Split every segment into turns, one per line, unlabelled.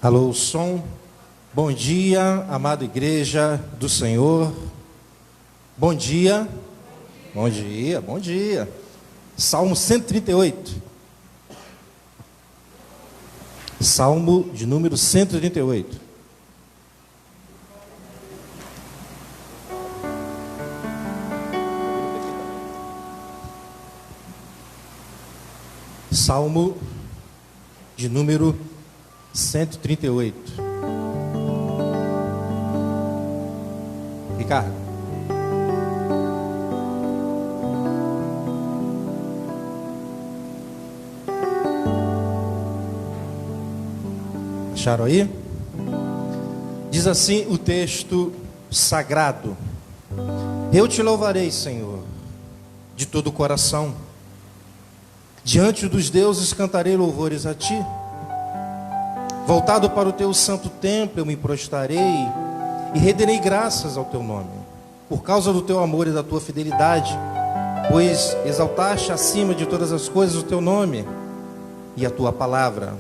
Alô, som. Bom dia, amada igreja do Senhor. Bom dia. Bom dia, bom dia. Salmo 138. Salmo de número 138. Salmo de número 138. Ricardo. Acharam aí? Diz assim o texto sagrado: Eu te louvarei, Senhor, de todo o coração. Diante dos deuses cantarei louvores a ti. Voltado para o teu santo templo, eu me prostrarei e renderei graças ao teu nome, por causa do teu amor e da tua fidelidade, pois exaltaste acima de todas as coisas o teu nome e a tua palavra.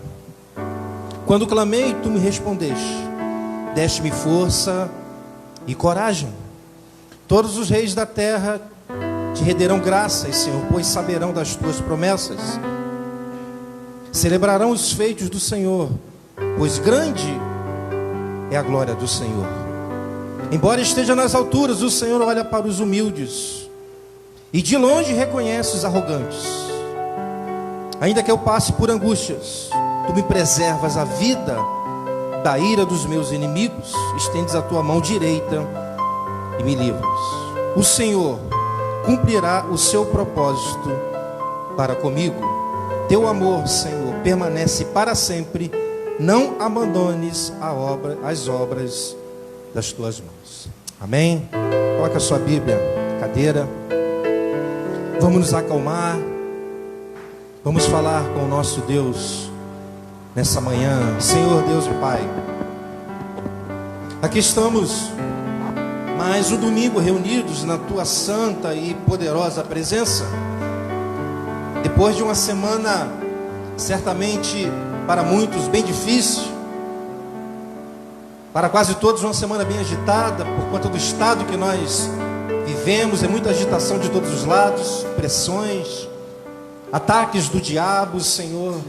Quando clamei, tu me respondeste, deste-me força e coragem. Todos os reis da terra te renderão graças, Senhor, pois saberão das tuas promessas. Celebrarão os feitos do Senhor, pois grande é a glória do Senhor. Embora esteja nas alturas, o Senhor olha para os humildes e de longe reconhece os arrogantes. Ainda que eu passe por angústias, tu me preservas a vida da ira dos meus inimigos, estendes a tua mão direita e me livras. O Senhor cumprirá o seu propósito para comigo. Teu amor, Senhor, permanece para sempre. Não abandones as obras das tuas mãos. Amém? Coloca a sua Bíblia, cadeira. Vamos nos acalmar. Vamos falar com o nosso Deus nessa manhã. Senhor Deus e Pai, aqui estamos mais um domingo reunidos na tua santa e poderosa presença. Depois de uma semana, certamente para muitos bem difícil, para quase todos uma semana bem agitada, por conta do estado que nós vivemos, é muita agitação de todos os lados, pressões, ataques do diabo, Senhor.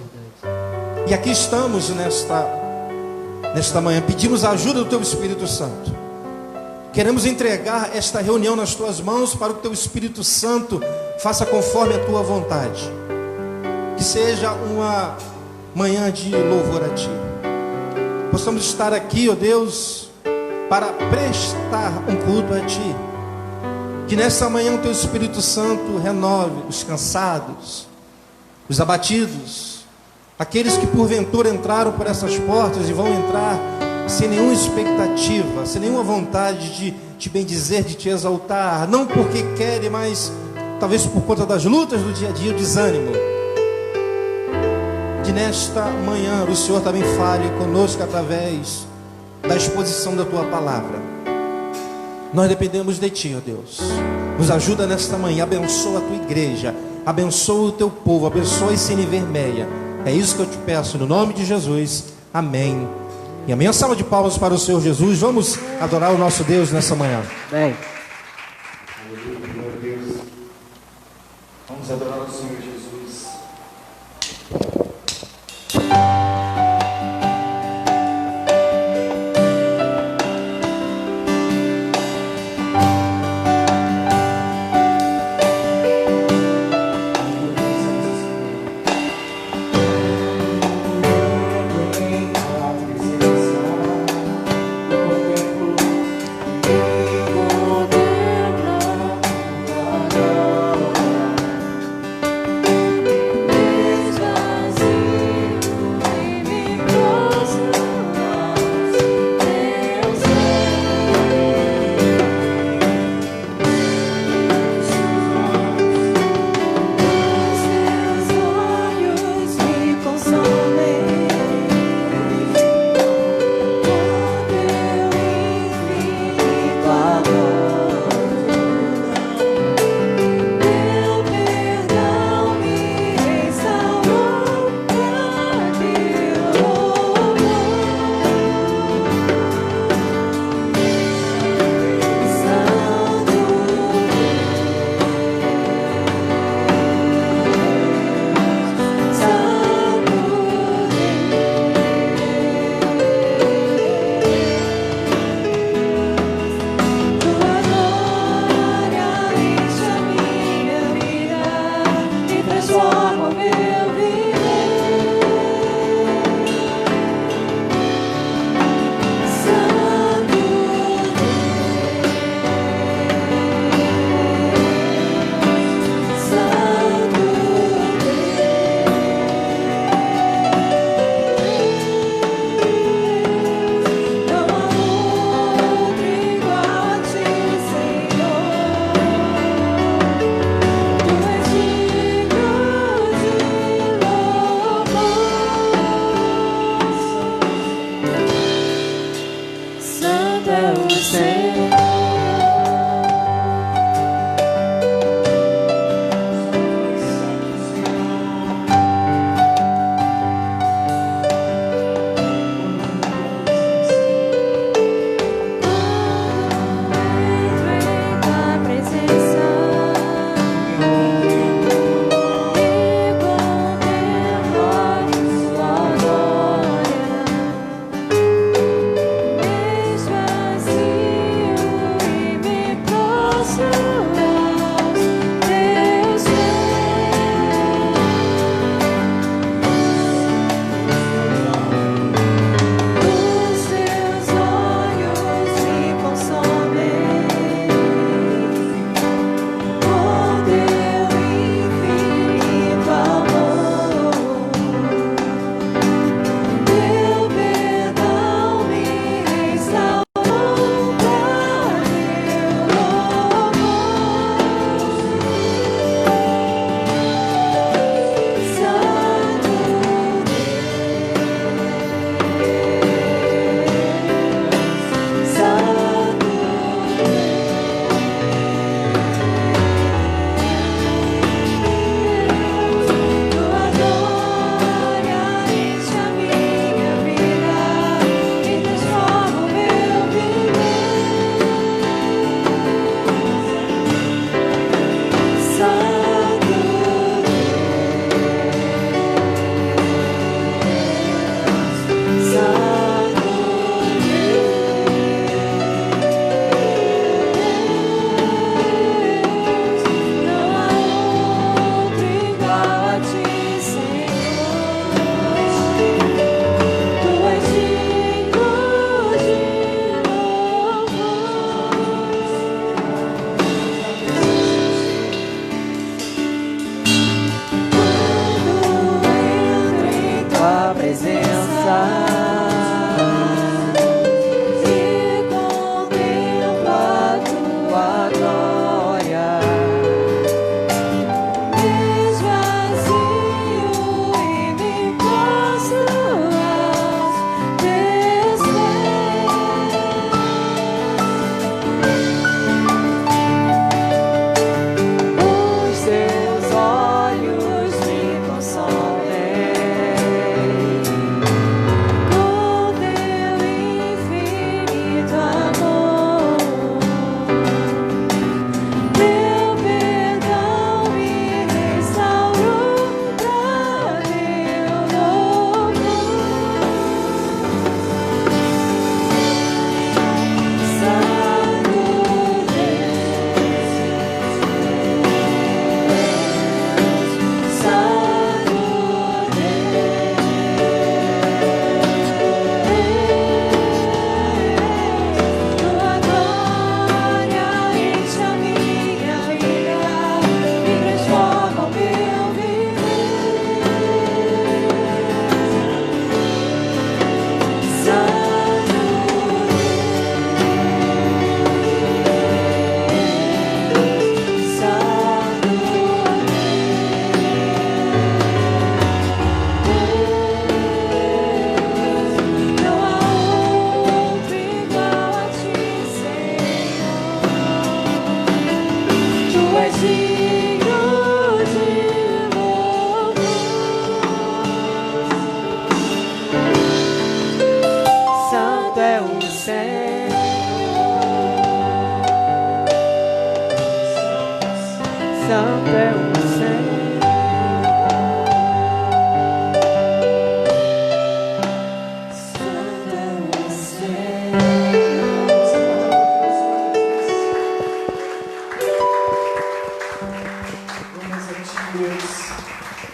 E aqui estamos nesta manhã, pedimos a ajuda do teu Espírito Santo. Queremos entregar esta reunião nas tuas mãos para que o teu Espírito Santo faça conforme a tua vontade. Que seja uma manhã de louvor a ti. Possamos estar aqui, ó Deus, para prestar um culto a ti. Que nessa manhã o teu Espírito Santo renove os cansados, os abatidos, aqueles que porventura entraram por essas portas e vão entrar sem nenhuma expectativa, sem nenhuma vontade de te bendizer, de te exaltar, não porque querem, mas talvez por conta das lutas do dia a dia, o desânimo. Que nesta manhã o Senhor também fale conosco através da exposição da tua palavra. Nós dependemos de ti, ó Deus. Nos ajuda nesta manhã, abençoa a tua igreja, abençoa o teu povo, abençoa esse CNV Meia. É isso que eu te peço, no nome de Jesus. Amém. E amém. Uma salva de palmas para o Senhor Jesus. Vamos adorar o nosso Deus nessa manhã.
Amém.
Aleluia, glória a Deus. Vamos adorar o Senhor Jesus.
Contemplo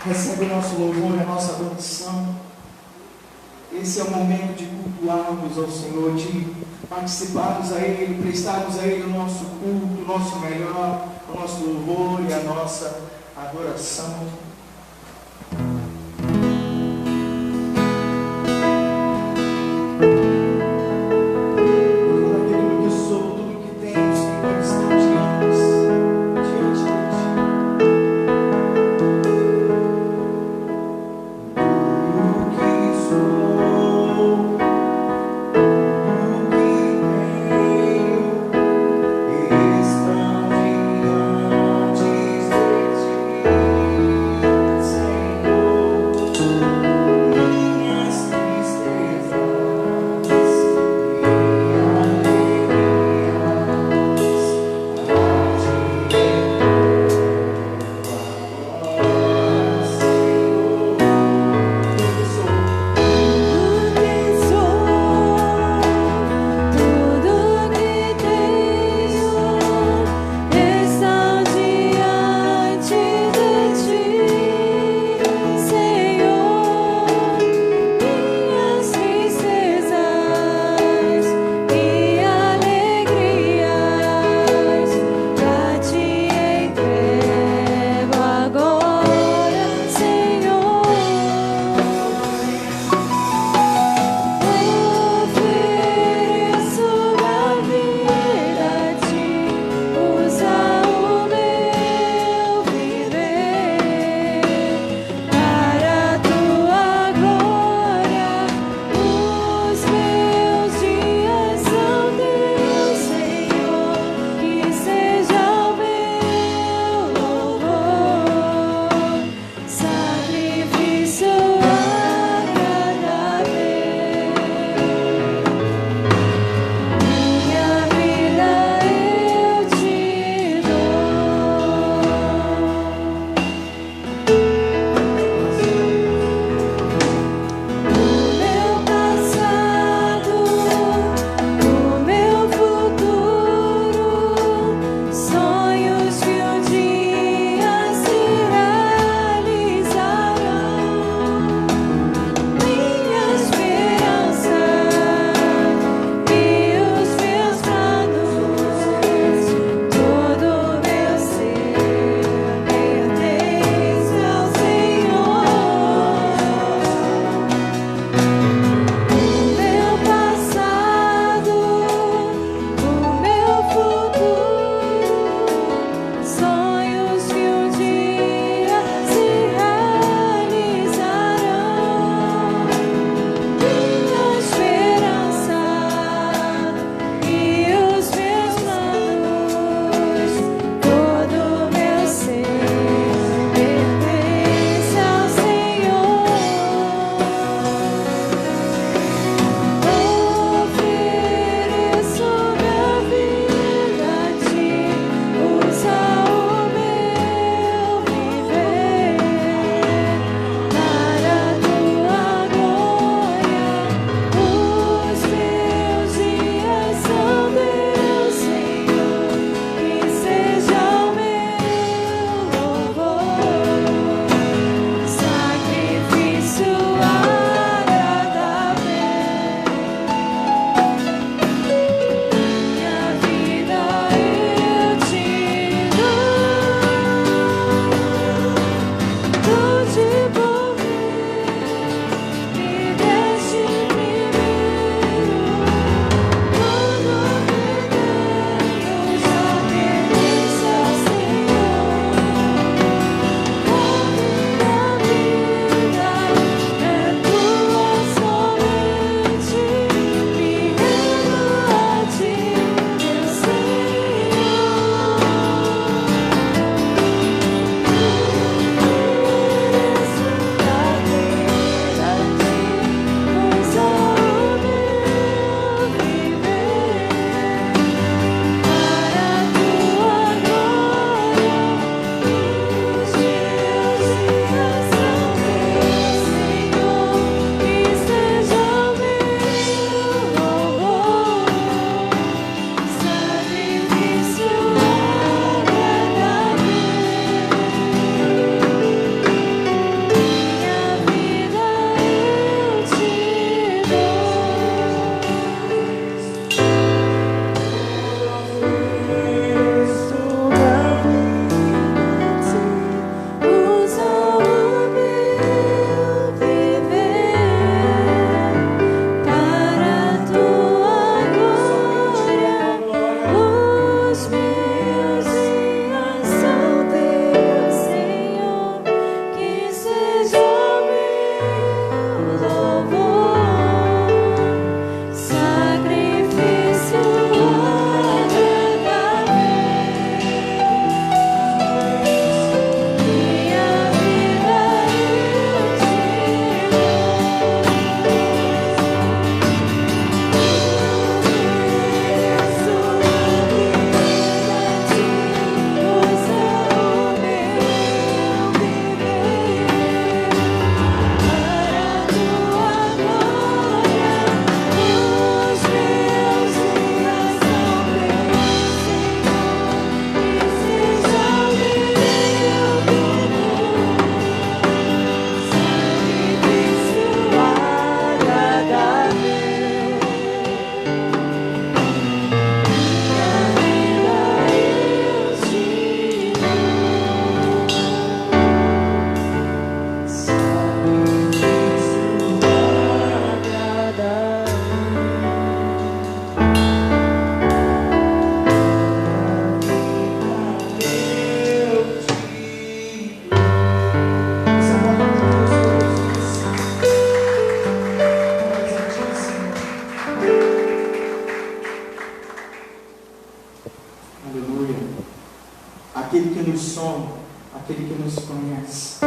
Recebe o nosso louvor e a nossa adoração. Esse é o momento de cultuarmos ao Senhor, de participarmos a Ele, prestarmos a Ele o nosso culto, o nosso melhor, o nosso louvor e a nossa adoração.
Estão diante de ti.
aquele que nos sonda, aquele que nos conhece.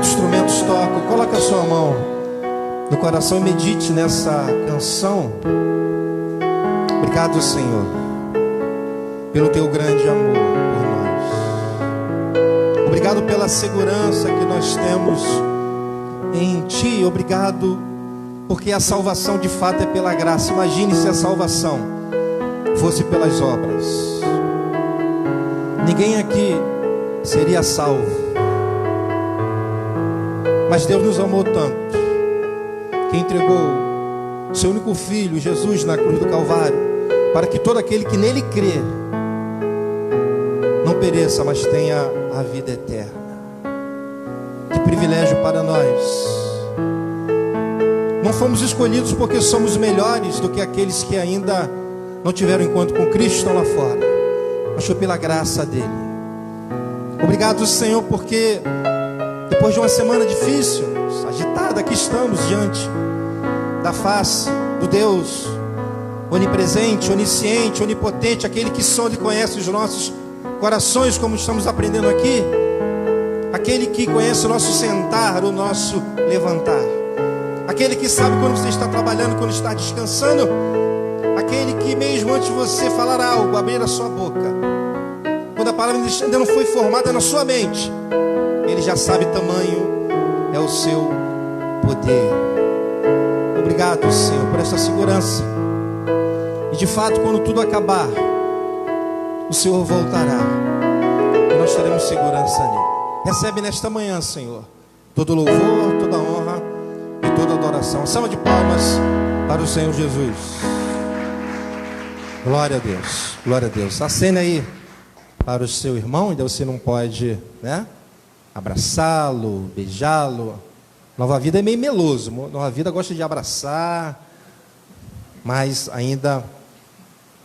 Enquanto os instrumentos tocam, coloque a sua mão no coração e medite nessa canção. Obrigado, Senhor, pelo teu grande amor por nós. Obrigado pela segurança que nós temos em Ti. Obrigado porque a salvação de fato é pela graça. Imagine se a salvação fosse pelas obras. Ninguém aqui seria salvo. Mas Deus nos amou tanto que entregou o seu único Filho, Jesus, na cruz do Calvário, para que todo aquele que nele crê não pereça, mas tenha a vida eterna. Que privilégio para nós. Não fomos escolhidos porque somos melhores do que aqueles que ainda não tiveram encontro com Cristo, estão lá fora, mas foi pela graça dele. Obrigado, Senhor, porque depois de uma semana difícil, agitada, aqui estamos diante da face do Deus onipresente, onisciente, onipotente, aquele que sonda e conhece os nossos corações, como estamos aprendendo aqui, aquele que conhece o nosso sentar, o nosso levantar, aquele que sabe quando você está trabalhando, quando está descansando, aquele que mesmo antes de você falar algo, abrir a sua boca, quando a palavra ainda não foi formada na sua mente, Ele já sabe tamanho é o seu poder. Obrigado, Senhor, por essa segurança. E de fato, quando tudo acabar, o Senhor voltará e nós teremos segurança nele. Recebe nesta manhã, Senhor, todo louvor, toda honra e toda adoração. Salva de palmas para o Senhor Jesus. Glória a Deus, glória a Deus. Acene aí para o seu irmão, ainda você não pode, né, abraçá-lo, beijá-lo. Nova Vida é meio meloso. Nova Vida gosta de abraçar, mas ainda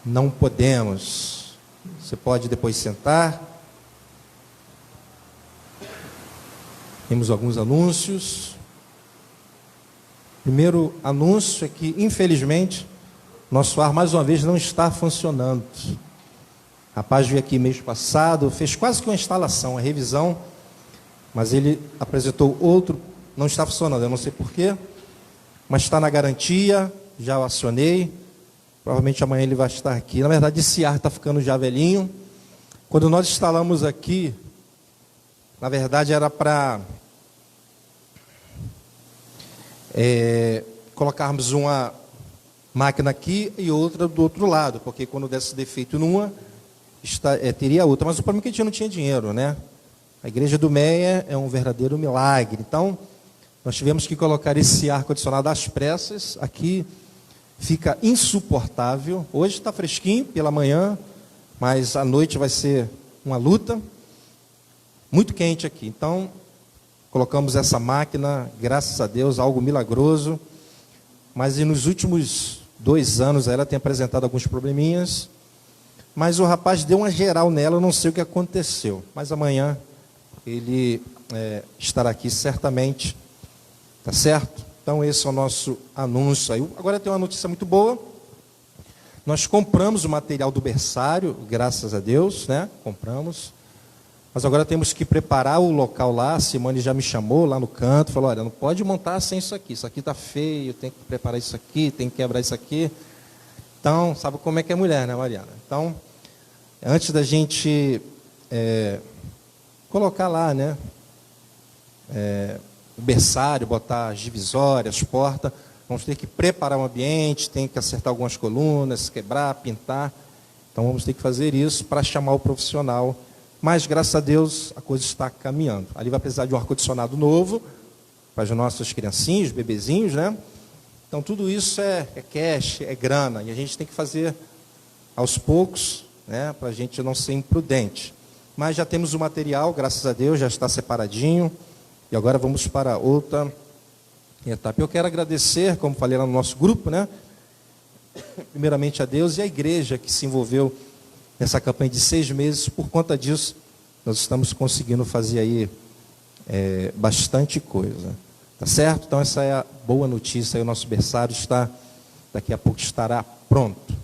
não podemos. Você pode depois sentar. Temos alguns anúncios. Primeiro anúncio é que, infelizmente, nosso ar mais uma vez não está funcionando. O rapaz veio aqui mês passado, fez quase que uma instalação, uma revisão, mas ele apresentou outro, não está funcionando, eu não sei porquê, mas está na garantia, já o acionei, provavelmente amanhã ele vai estar aqui. Na verdade, esse ar está ficando já velhinho. Quando nós instalamos aqui, na verdade era para colocarmos uma máquina aqui e outra do outro lado, porque quando desse defeito numa, teria outra, mas o problema é que a gente não tinha dinheiro, né? A igreja do Meia é um verdadeiro milagre. Então, nós tivemos que colocar esse ar-condicionado às pressas. Aqui fica insuportável. Hoje está fresquinho pela manhã, mas à noite vai ser uma luta. Muito quente aqui. Então, colocamos essa máquina, graças a Deus, algo milagroso. Mas nos últimos 2 anos ela tem apresentado alguns probleminhas. Mas o rapaz deu uma geral nela, eu não sei o que aconteceu. Mas amanhã ele estará aqui certamente, tá certo? Então esse é o nosso anúncio aí. Agora tem uma notícia muito boa. Nós compramos o material do berçário, graças a Deus, né? Compramos. Mas agora temos que preparar o local lá. A Simone já me chamou lá no canto, falou: olha, não pode montar sem isso aqui está feio, tem que preparar isso aqui, tem que quebrar isso aqui. Então, sabe como é que é mulher, né, Mariana? Então, antes da gente colocar lá, né, o berçário, botar as divisórias, portas, vamos ter que preparar o ambiente, tem que acertar algumas colunas, quebrar, pintar. Então, vamos ter que fazer isso para chamar o profissional. Mas, graças a Deus, a coisa está caminhando. Ali vai precisar de um ar-condicionado novo para as nossas criancinhas, os bebezinhos, né? Então, tudo isso é cash, é grana. E a gente tem que fazer aos poucos, né, para a gente não ser imprudente. Mas já temos o material, graças a Deus, já está separadinho. E agora vamos para outra etapa. Eu quero agradecer, como falei lá no nosso grupo, né, primeiramente a Deus e a igreja que se envolveu nessa campanha de 6 meses. Por conta disso, nós estamos conseguindo fazer aí bastante coisa. Tá certo? Então essa é a boa notícia. Aí o nosso berçário daqui a pouco estará pronto.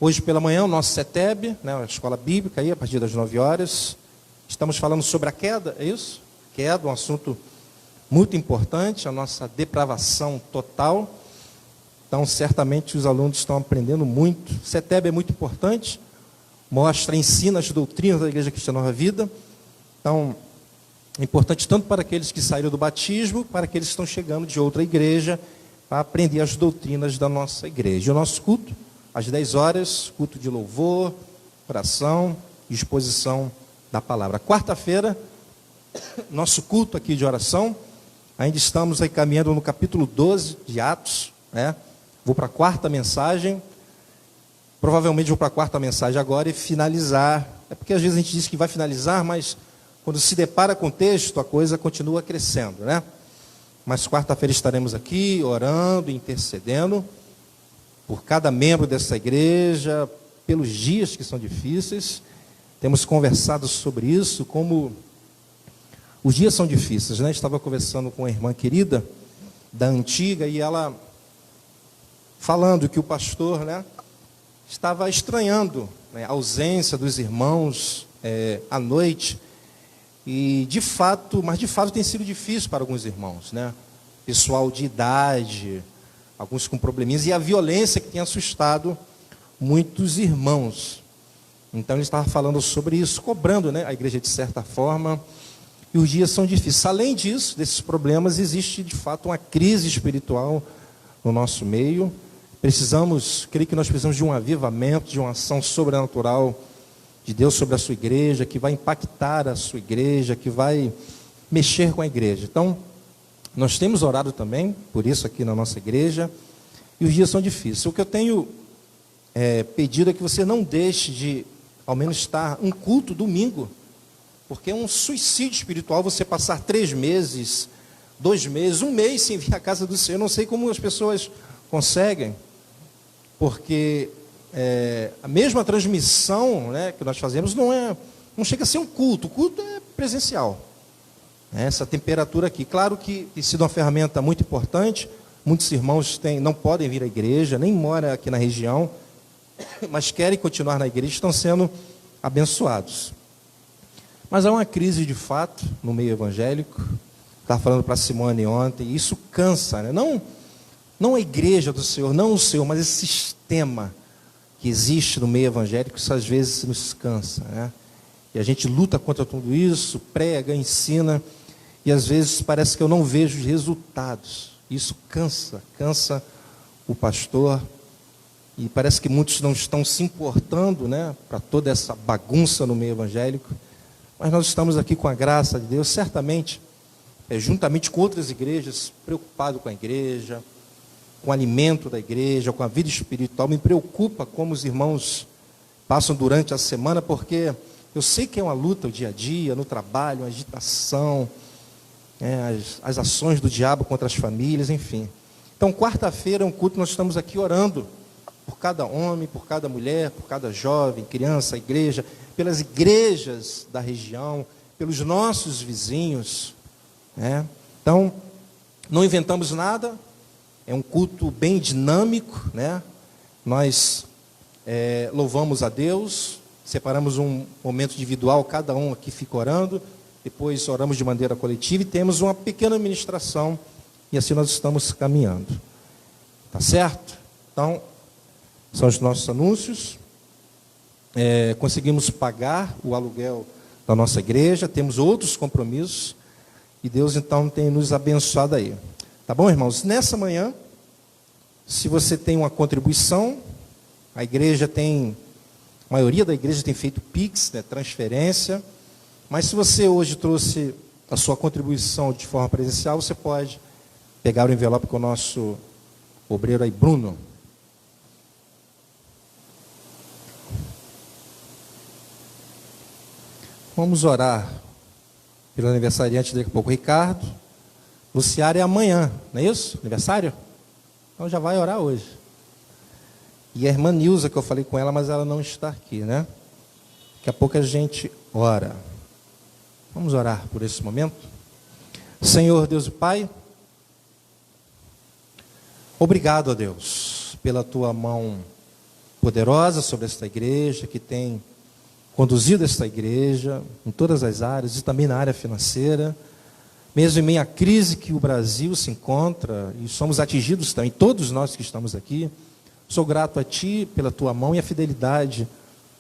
Hoje pela manhã o nosso CETEB, né, a escola bíblica, aí, a partir das 9 horas. Estamos falando sobre a queda, é isso? Queda, um assunto muito importante, a nossa depravação total. Então, certamente os alunos estão aprendendo muito. CETEB é muito importante, mostra, ensina as doutrinas da Igreja Cristã Nova Vida. Então, é importante tanto para aqueles que saíram do batismo, para aqueles que estão chegando de outra igreja, para aprender as doutrinas da nossa igreja. O nosso culto, às 10 horas, culto de louvor, oração e exposição da palavra. Quarta-feira, nosso culto aqui de oração, ainda estamos aí caminhando no capítulo 12 de Atos, né? Vou para a quarta mensagem, provavelmente vou para a quarta mensagem agora e finalizar. É porque às vezes a gente diz que vai finalizar, mas quando se depara com o texto, a coisa continua crescendo, né? Mas quarta-feira estaremos aqui orando, intercedendo por cada membro dessa igreja, pelos dias que são difíceis. Temos conversado sobre isso, como os dias são difíceis, né? Estava conversando com uma irmã querida da antiga e ela falando que o pastor, né, estava estranhando, né, a ausência dos irmãos à noite. E de fato tem sido difícil para alguns irmãos, né? Pessoal de idade, alguns com probleminhas, e a violência que tem assustado muitos irmãos. Então ele estava falando sobre isso, cobrando, né, a igreja de certa forma, e os dias são difíceis. Além disso, desses problemas, existe de fato uma crise espiritual no nosso meio. Creio que nós precisamos de um avivamento, de uma ação sobrenatural de Deus sobre a sua igreja, que vai impactar a sua igreja, que vai mexer com a igreja. Então, nós temos orado também por isso aqui na nossa igreja, e os dias são difíceis. O que eu tenho pedido é que você não deixe de, ao menos, estar um culto domingo, porque é um suicídio espiritual você passar 3 meses, 2 meses, 1 mês sem vir à casa do Senhor. Eu não sei como as pessoas conseguem, porque a mesma transmissão, né, que nós fazemos não chega a ser um culto. O culto é presencial. Essa temperatura aqui, claro que tem sido uma ferramenta muito importante. Muitos irmãos não podem vir à igreja, nem moram aqui na região, mas querem continuar na igreja, estão sendo abençoados. Mas há uma crise de fato no meio evangélico. Estava falando para a Simone ontem, e isso cansa, né? Não a igreja do Senhor, não o Senhor, mas esse sistema que existe no meio evangélico, isso às vezes nos cansa, né? E a gente luta contra tudo isso, prega, ensina, e às vezes parece que eu não vejo os resultados. Isso cansa o pastor, e parece que muitos não estão se importando, né, para toda essa bagunça no meio evangélico. Mas nós estamos aqui com a graça de Deus, certamente, juntamente com outras igrejas, preocupado com a igreja, com o alimento da igreja, com a vida espiritual. Me preocupa como os irmãos passam durante a semana, porque eu sei que é uma luta o dia a dia, no trabalho, uma agitação, as ações do diabo contra as famílias, enfim. Então, quarta-feira é um culto, nós estamos aqui orando por cada homem, por cada mulher, por cada jovem, criança, igreja, pelas igrejas da região, pelos nossos vizinhos, né? Então, não inventamos nada, é um culto bem dinâmico, né? Nós louvamos a Deus, separamos um momento individual, cada um aqui fica orando, depois oramos de maneira coletiva e temos uma pequena administração, e assim nós estamos caminhando. Tá certo? Então, são os nossos anúncios. Conseguimos pagar o aluguel da nossa igreja, temos outros compromissos, e Deus então tem nos abençoado aí. Tá bom, irmãos? Nessa manhã, se você tem uma contribuição, a maioria da igreja tem feito Pix, né, transferência, mas se você hoje trouxe a sua contribuição de forma presencial, você pode pegar o envelope com o nosso obreiro aí, Bruno. Vamos orar pelo aniversariante daqui a pouco, Ricardo. Luciara é amanhã, não é isso? Aniversário? Então já vai orar hoje. E a irmã Nilza, que eu falei com ela, mas ela não está aqui, né? Daqui a pouco a gente ora. Vamos orar por esse momento? Senhor Deus e Pai, obrigado a Deus pela tua mão poderosa sobre esta igreja, que tem conduzido esta igreja em todas as áreas e também na área financeira. mesmo em meio à crise que o Brasil se encontra, e somos atingidos também, todos nós que estamos aqui, sou grato a Ti pela Tua mão e a fidelidade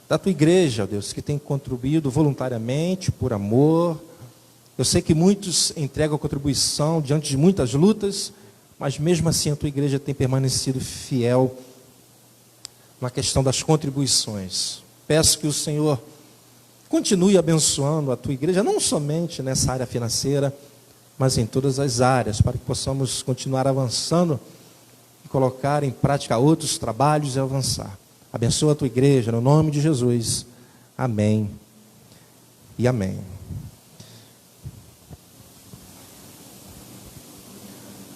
da Tua igreja, ó Deus, que tem contribuído voluntariamente, por amor. Eu sei que muitos entregam contribuição diante de muitas lutas, mas mesmo assim a Tua igreja tem permanecido fiel na questão das contribuições. Peço que o Senhor continue abençoando a Tua igreja, não somente nessa área financeira, mas em todas as áreas, para que possamos continuar avançando e colocar em prática outros trabalhos e avançar. Abençoa a Tua igreja, no nome de Jesus. Amém e amém.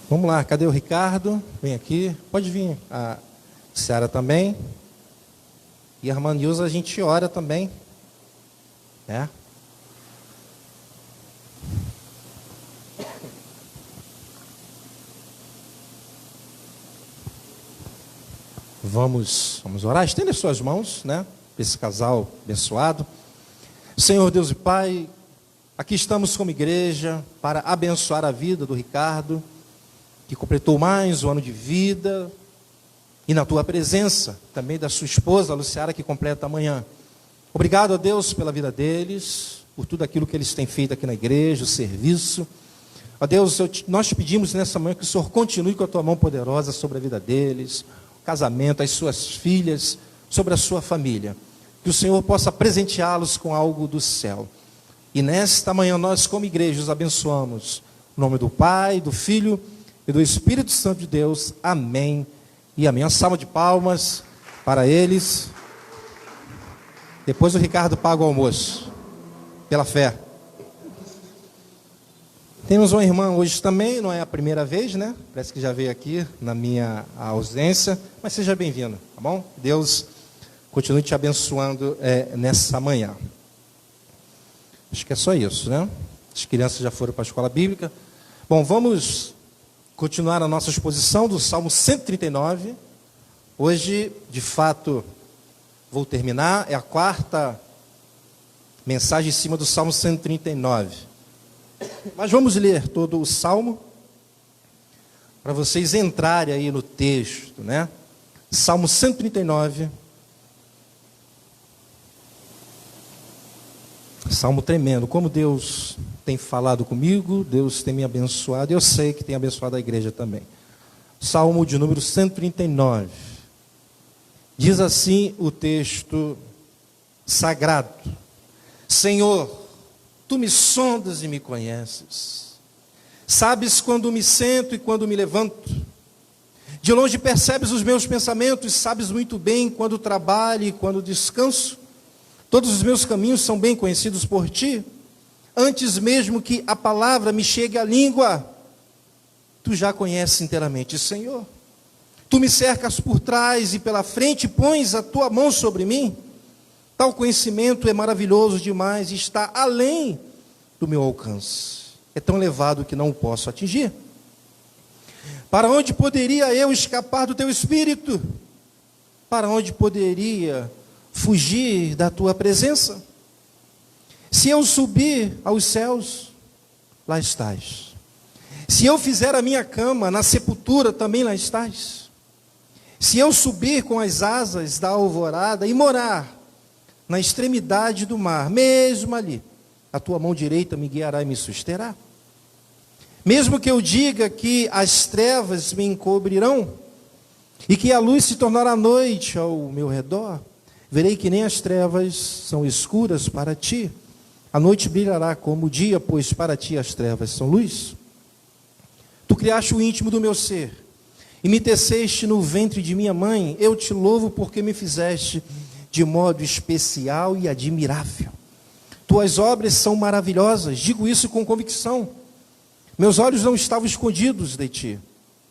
Vamos lá, cadê o Ricardo? Vem aqui, pode vir. A Ciara também. E a irmã Nilza, a gente ora também. Vamos orar. Estenda as suas mãos, para esse casal abençoado. Senhor Deus e Pai, aqui estamos como igreja para abençoar a vida do Ricardo, que completou mais um ano de vida, e na Tua presença, também da sua esposa, a Luciara, que completa amanhã. Obrigado a Deus pela vida deles, por tudo aquilo que eles têm feito aqui na igreja, o serviço. Ó Deus, nós te pedimos nessa manhã que o Senhor continue com a Tua mão poderosa sobre a vida deles, o casamento, as suas filhas, sobre a sua família. Que o Senhor possa presenteá-los com algo do céu. E nesta manhã nós, como igreja, os abençoamos. Em nome do Pai, do Filho e do Espírito Santo de Deus. Amém e amém. Uma salva de palmas para eles. Depois o Ricardo paga o almoço, pela fé. Temos uma irmã hoje também, não é a primeira vez, Parece que já veio aqui na minha ausência, mas seja bem-vindo, tá bom? Deus continue te abençoando nessa manhã. Acho que é só isso, As crianças já foram para a escola bíblica. Bom, vamos continuar a nossa exposição do Salmo 139. Hoje, de fato, vou terminar. É a quarta mensagem em cima do Salmo 139. Mas vamos ler todo o Salmo, para vocês entrarem aí no texto, Salmo 139. Salmo tremendo. Como Deus tem falado comigo, Deus tem me abençoado, e eu sei que tem abençoado a igreja também. Salmo de número 139. Diz assim o texto sagrado: Senhor, Tu me sondas e me conheces. Sabes quando me sento e quando me levanto. De longe percebes os meus pensamentos, sabes muito bem quando trabalho e quando descanso. Todos os meus caminhos são bem conhecidos por Ti. Antes mesmo que a palavra me chegue à língua, Tu já conheces inteiramente, Senhor. Tu me cercas por trás e pela frente, pões a Tua mão sobre mim. Tal conhecimento é maravilhoso demais e está além do meu alcance. É tão elevado que não o posso atingir. Para onde poderia eu escapar do Teu Espírito? Para onde poderia fugir da Tua presença? Se eu subir aos céus, lá estás. Se eu fizer a minha cama na sepultura, também lá estás. Se eu subir com as asas da alvorada e morar na extremidade do mar, mesmo ali, a Tua mão direita me guiará e me susterá. Mesmo que eu diga que as trevas me encobrirão e que a luz se tornará noite ao meu redor, verei que nem as trevas são escuras para Ti. A noite brilhará como o dia, pois para Ti as trevas são luz. Tu criaste o íntimo do meu ser e me teceste no ventre de minha mãe. Eu Te louvo porque me fizeste de modo especial e admirável. Tuas obras são maravilhosas, digo isso com convicção. Meus olhos não estavam escondidos de Ti,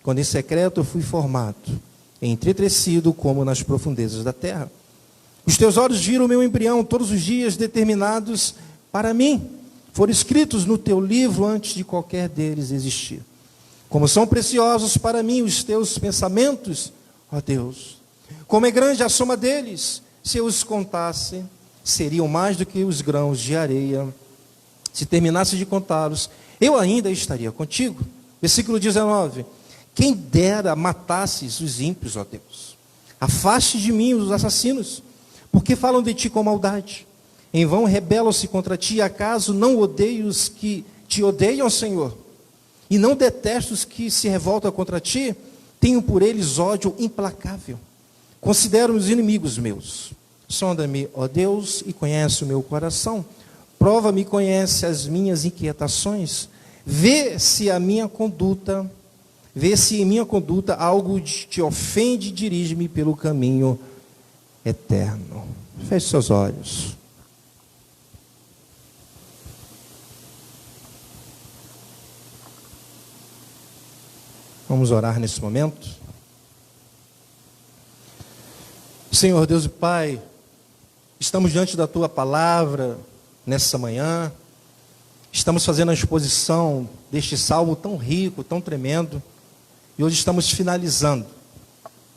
quando em secreto eu fui formado, entretrecido como nas profundezas da terra. Os Teus olhos viram o meu embrião, todos os dias determinados para mim, foram escritos no Teu livro antes de qualquer deles existir. Como são preciosos para mim os Teus pensamentos, ó Deus, como é grande a soma deles. Se eu os contasse, seriam mais do que os grãos de areia. Se terminasse de contá-los, eu ainda estaria contigo. Versículo 19, quem dera matasses os ímpios, ó Deus. Afaste de mim os assassinos, porque falam de ti com maldade. Em vão rebelam-se contra ti, acaso não odeio os que te odeiam, Senhor? E não detesto os que se revoltam contra ti? Tenho por eles ódio implacável. Considero os inimigos meus. Sonda-me, ó Deus, e conhece o meu coração. Prova-me e conhece as minhas inquietações. Vê se em minha conduta algo te ofende, dirige-me pelo caminho eterno. Feche seus olhos. Vamos orar nesse momento. Senhor Deus e Pai, estamos diante da Tua palavra nessa manhã. Estamos fazendo a exposição deste salmo tão rico, tão tremendo. E hoje estamos finalizando.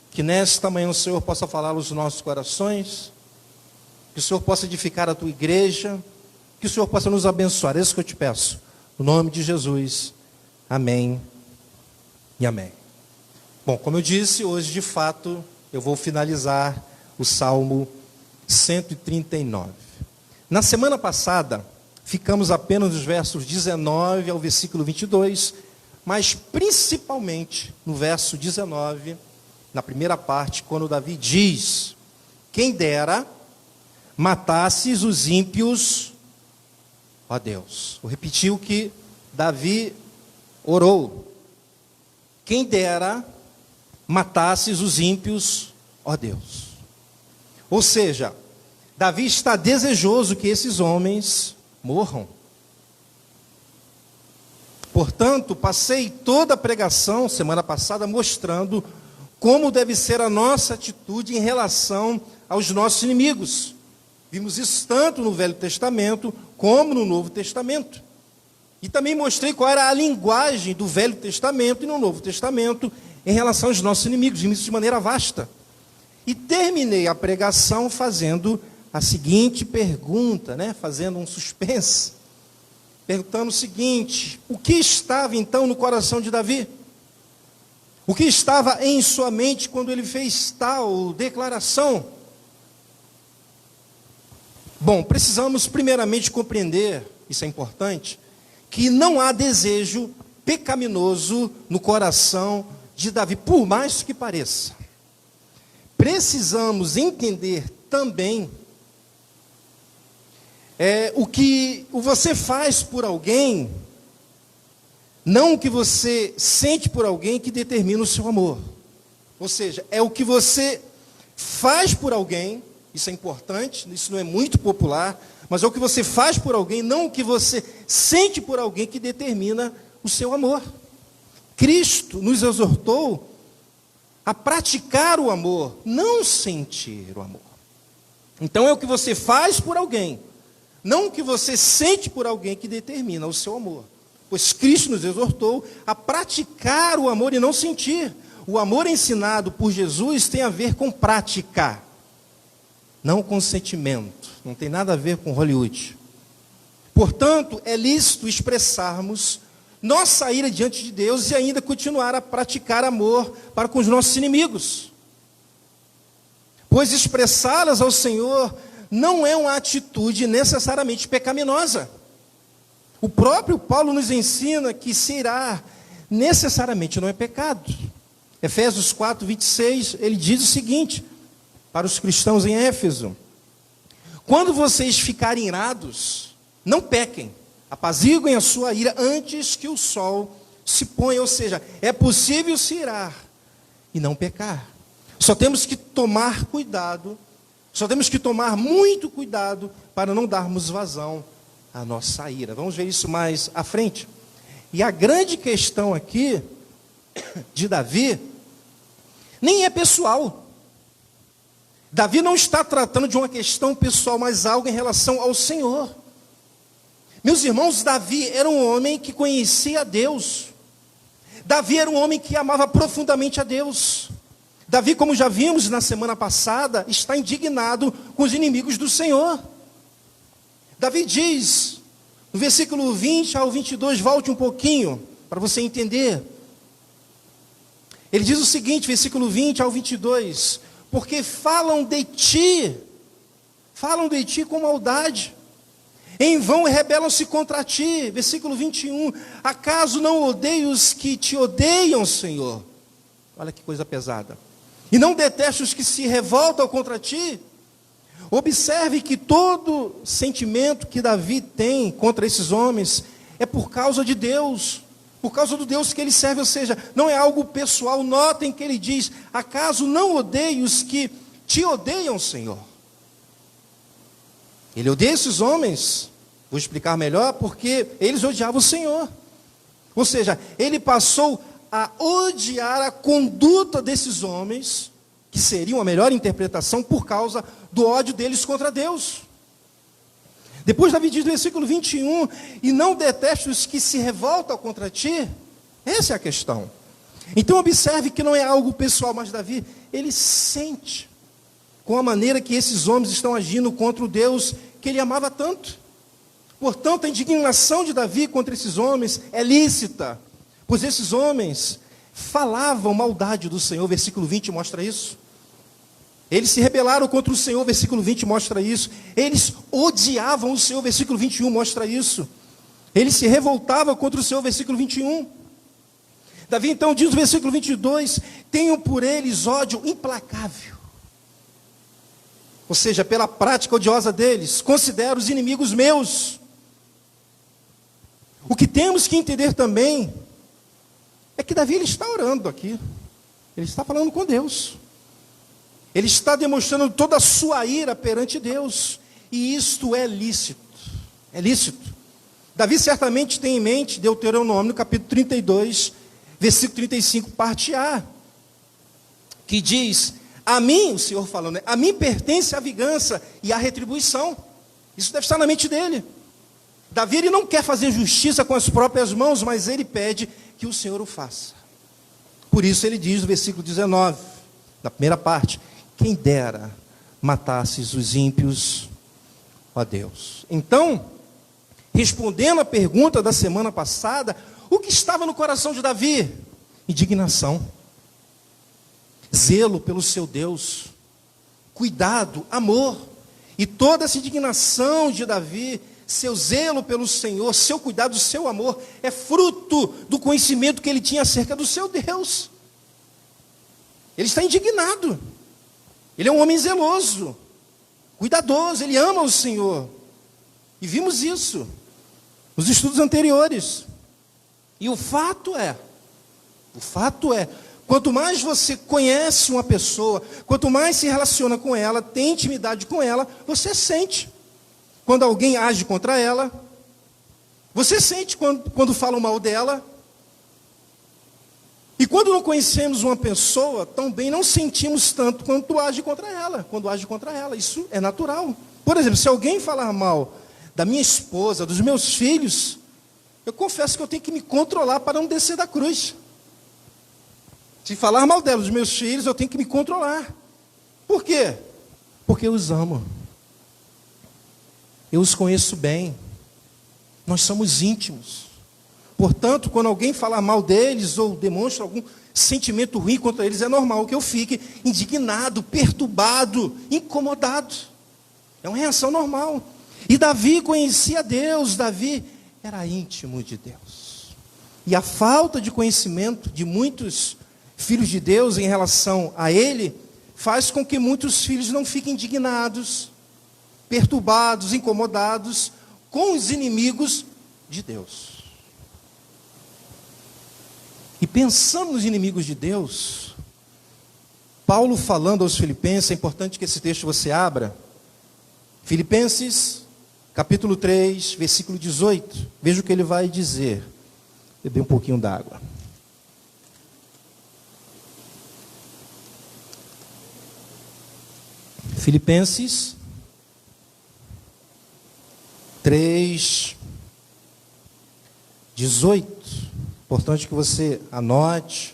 Que nesta manhã o Senhor possa falar aos nossos corações. Que o Senhor possa edificar a Tua igreja. Que o Senhor possa nos abençoar. É isso que eu te peço. No nome de Jesus. Amém e amém. Bom, como eu disse, hoje de fato eu vou finalizar o Salmo 139. Na semana passada, ficamos apenas nos versos 19 ao versículo 22, mas principalmente no verso 19, na primeira parte, quando Davi diz: quem dera matasses os ímpios, ó Deus. Vou repetir o que Davi orou. Quem dera matasses os ímpios, ó Deus. Ou seja, Davi está desejoso que esses homens morram. Portanto, passei toda a pregação, semana passada, mostrando como deve ser a nossa atitude em relação aos nossos inimigos. Vimos isso tanto no Velho Testamento, como no Novo Testamento. E também mostrei qual era a linguagem do Velho Testamento e no Novo Testamento em relação aos nossos inimigos. Vimos isso de maneira vasta. E terminei a pregação fazendo a seguinte pergunta, fazendo um suspense. Perguntando o seguinte: o que estava então no coração de Davi? O que estava em sua mente quando ele fez tal declaração? Bom, precisamos primeiramente compreender, isso é importante, que não há desejo pecaminoso no coração de Davi, por mais que pareça. Precisamos entender também o que você faz por alguém, não o que você sente por alguém que determina o seu amor. Ou seja, é o que você faz por alguém, isso é importante, isso não é muito popular, mas é o que você faz por alguém, não o que você sente por alguém que determina o seu amor. Cristo nos exortou a praticar o amor, não sentir o amor. Então é o que você faz por alguém, não o que você sente por alguém que determina o seu amor. Pois Cristo nos exortou a praticar o amor e não sentir. O amor ensinado por Jesus tem a ver com prática, não com sentimento. Não tem nada a ver com Hollywood. Portanto, é lícito expressarmos nossa ira diante de Deus e ainda continuar a praticar amor para com os nossos inimigos. Pois expressá-las ao Senhor não é uma atitude necessariamente pecaminosa. O próprio Paulo nos ensina que se irar necessariamente não é pecado. Efésios 4, 26, ele diz o seguinte, para os cristãos em Éfeso: quando vocês ficarem irados, não pequem, apaziguem a sua ira antes que o sol se ponha. Ou seja, é possível se irar e não pecar. Só temos que tomar cuidado, só temos que tomar muito cuidado para não darmos vazão à nossa ira. Vamos ver isso mais à frente. E a grande questão aqui de Davi nem é pessoal. Davi não está tratando de uma questão pessoal, mas algo em relação ao Senhor. Meus irmãos, Davi era um homem que conhecia a Deus. Davi era um homem que amava profundamente a Deus. Davi, como já vimos na semana passada, está indignado com os inimigos do Senhor. Davi diz, No versículo 20 ao 22, volte um pouquinho, para você entender. Ele diz o seguinte, versículo 20 ao 22, porque falam de ti com maldade, em vão rebelam-se contra ti. Versículo 21, acaso não odeio os que te odeiam, Senhor? Olha que coisa pesada. E não detesta os que se revoltam contra ti? Observe que todo sentimento que Davi tem contra esses homens é por causa de Deus, por causa do Deus que ele serve, ou seja, não é algo pessoal. Notem que ele diz, acaso não odeio os que te odeiam, Senhor? Ele odeia esses homens, vou explicar melhor, porque eles odiavam o Senhor. Ou seja, ele passou a odiar a conduta desses homens, que seria uma melhor interpretação, por causa do ódio deles contra Deus. Depois Davi diz no versículo 21, e não deteste os que se revoltam contra ti. Essa é a questão. Então observe que não é algo pessoal, mas Davi, ele sente com a maneira que esses homens estão agindo contra o Deus que ele amava tanto. Portanto, a indignação de Davi contra esses homens é lícita, pois esses homens falavam maldade do Senhor, versículo 20 mostra isso. Eles se rebelaram contra o Senhor, versículo 20 mostra isso. Eles odiavam o Senhor, versículo 21 mostra isso. Eles se revoltavam contra o Senhor, versículo 21. Davi então diz no versículo 22, tenho por eles ódio implacável. Ou seja, pela prática odiosa deles, considero os inimigos meus. O que temos que entender também é que Davi ele está orando aqui. Ele está falando com Deus. Ele está demonstrando toda a sua ira perante Deus. E isto é lícito. É lícito. Davi certamente tem em mente Deuteronômio, capítulo 32, versículo 35, parte A, que diz, a mim, o Senhor falando, a mim pertence a vingança e a retribuição. Isso deve estar na mente dele. Davi ele não quer fazer justiça com as próprias mãos, mas ele pede que o Senhor o faça. Por isso ele diz no versículo 19, na primeira parte, quem dera matasses os ímpios, ó Deus. Então, respondendo à pergunta da semana passada, o que estava no coração de Davi? Indignação, zelo pelo seu Deus, cuidado, amor. E toda essa indignação de Davi, seu zelo pelo Senhor, seu cuidado, seu amor, é fruto do conhecimento que ele tinha acerca do seu Deus. Ele está indignado. Ele é um homem zeloso, cuidadoso, ele ama o Senhor. E vimos isso nos estudos anteriores. E o fato é, quanto mais você conhece uma pessoa, quanto mais se relaciona com ela, tem intimidade com ela, você sente quando alguém age contra ela, você sente quando falam mal dela. E quando não conhecemos uma pessoa, também não sentimos tanto quando age contra ela. Isso é natural. Por exemplo, se alguém falar mal da minha esposa, dos meus filhos, eu confesso que eu tenho que me controlar para não descer da cruz. Se falar mal dela, dos meus filhos, eu tenho que me controlar. Por quê? Porque eu os amo. Eu os conheço bem. Nós somos íntimos. Portanto, quando alguém falar mal deles ou demonstra algum sentimento ruim contra eles, é normal que eu fique indignado, perturbado, incomodado. É uma reação normal. E Davi conhecia Deus, Davi era íntimo de Deus. E a falta de conhecimento de muitos filhos de Deus em relação a ele, faz com que muitos filhos não fiquem indignados, perturbados, incomodados com os inimigos de Deus. E pensando nos inimigos de Deus, Paulo falando aos Filipenses, é importante que esse texto você abra, Filipenses, capítulo 3, versículo 18, veja o que ele vai dizer. Beber um pouquinho d'água. Filipenses 3, 18. Importante que você anote.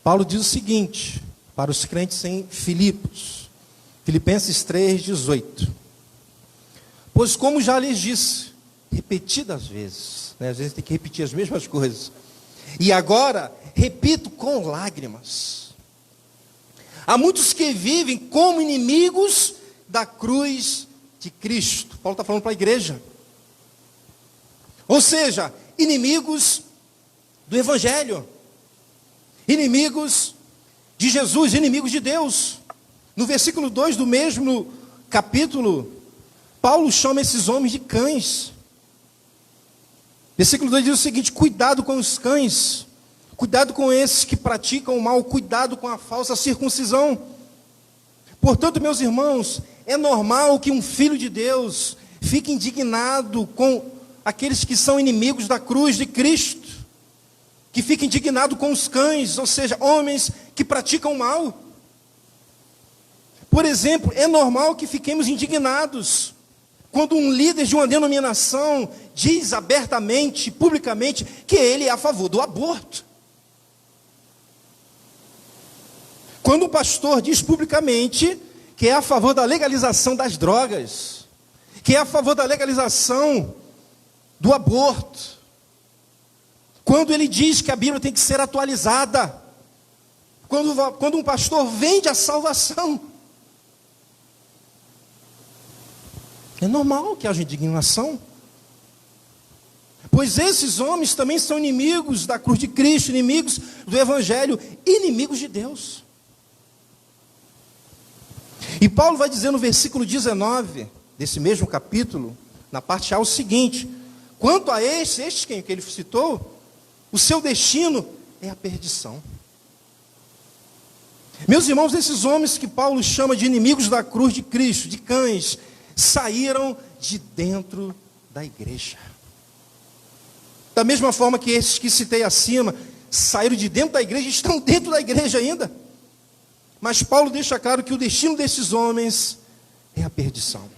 Paulo diz o seguinte, para os crentes em Filipos. Filipenses 3, 18. Pois como já lhes disse, repetidas vezes, né? Às vezes tem que repetir as mesmas coisas. E agora, repito com lágrimas. Há muitos que vivem como inimigos da cruz de Cristo. Paulo está falando para a igreja. Ou seja, inimigos do Evangelho. Inimigos de Jesus, inimigos de Deus. No versículo 2 do mesmo capítulo, Paulo chama esses homens de cães. Versículo 2 diz o seguinte: cuidado com os cães, cuidado com esses que praticam o mal, cuidado com a falsa circuncisão. Portanto, meus irmãos, é normal que um filho de Deus fique indignado com aqueles que são inimigos da cruz de Cristo, que fique indignado com os cães, ou seja, homens que praticam o mal. Por exemplo, é normal que fiquemos indignados quando um líder de uma denominação diz abertamente, publicamente, que ele é a favor do aborto. Quando um pastor diz publicamente que é a favor da legalização das drogas, que é a favor da legalização do aborto, quando ele diz que a Bíblia tem que ser atualizada, quando um pastor vende a salvação, é normal que haja indignação, pois esses homens também são inimigos da cruz de Cristo, inimigos do Evangelho, inimigos de Deus. E Paulo vai dizer no versículo 19, desse mesmo capítulo, na parte A, o seguinte: quanto a estes que ele citou, o seu destino é a perdição. Meus irmãos, esses homens que Paulo chama de inimigos da cruz de Cristo, de cães, saíram de dentro da igreja. Da mesma forma que esses que citei acima, saíram de dentro da igreja, estão dentro da igreja ainda. Mas Paulo deixa claro que o destino desses homens é a perdição.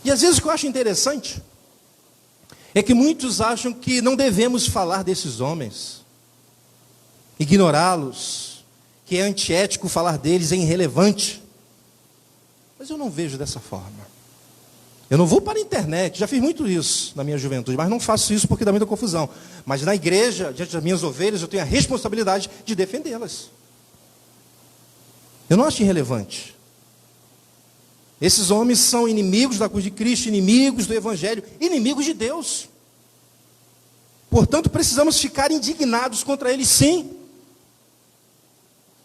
E às vezes o que eu acho interessante é que muitos acham que não devemos falar desses homens, ignorá-los, que é antiético falar deles, é irrelevante. Mas eu não vejo dessa forma. Eu não vou para a internet, já fiz muito isso na minha juventude, mas não faço isso porque dá muita confusão. Mas na igreja, diante das minhas ovelhas, eu tenho a responsabilidade de defendê-las. Eu não acho irrelevante. Esses homens são inimigos da cruz de Cristo, inimigos do Evangelho, inimigos de Deus. Portanto, precisamos ficar indignados contra eles, sim.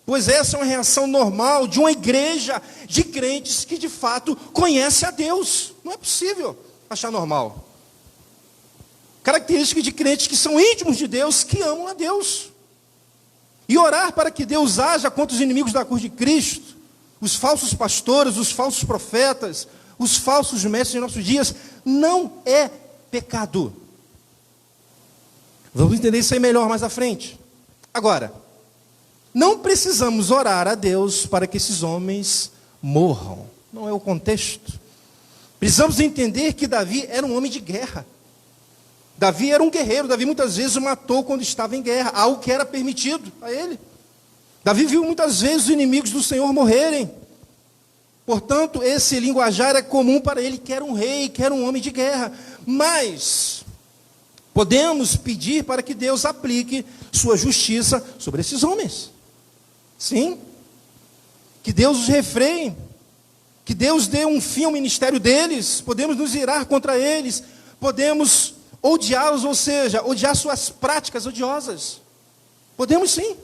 Pois essa é uma reação normal de uma igreja de crentes que de fato conhece a Deus. Não é possível achar normal. Característica de crentes que são íntimos de Deus, que amam a Deus. E orar para que Deus haja contra os inimigos da cruz de Cristo, os falsos pastores, os falsos profetas, os falsos mestres de nossos dias, não é pecado. Vamos entender isso aí melhor mais à frente. Agora, não precisamos orar a Deus para que esses homens morram. Não é o contexto. Precisamos entender que Davi era um homem de guerra. Davi era um guerreiro. Davi muitas vezes o matou quando estava em guerra, algo que era permitido a ele. Davi viu muitas vezes os inimigos do Senhor morrerem. Portanto, esse linguajar é comum para ele, que era um rei, que era um homem de guerra. Mas podemos pedir para que Deus aplique sua justiça sobre esses homens. Sim. Que Deus os refreie. Que Deus dê um fim ao ministério deles. Podemos nos irar contra eles. Podemos odiá-los, ou seja, odiar suas práticas odiosas. Podemos sim.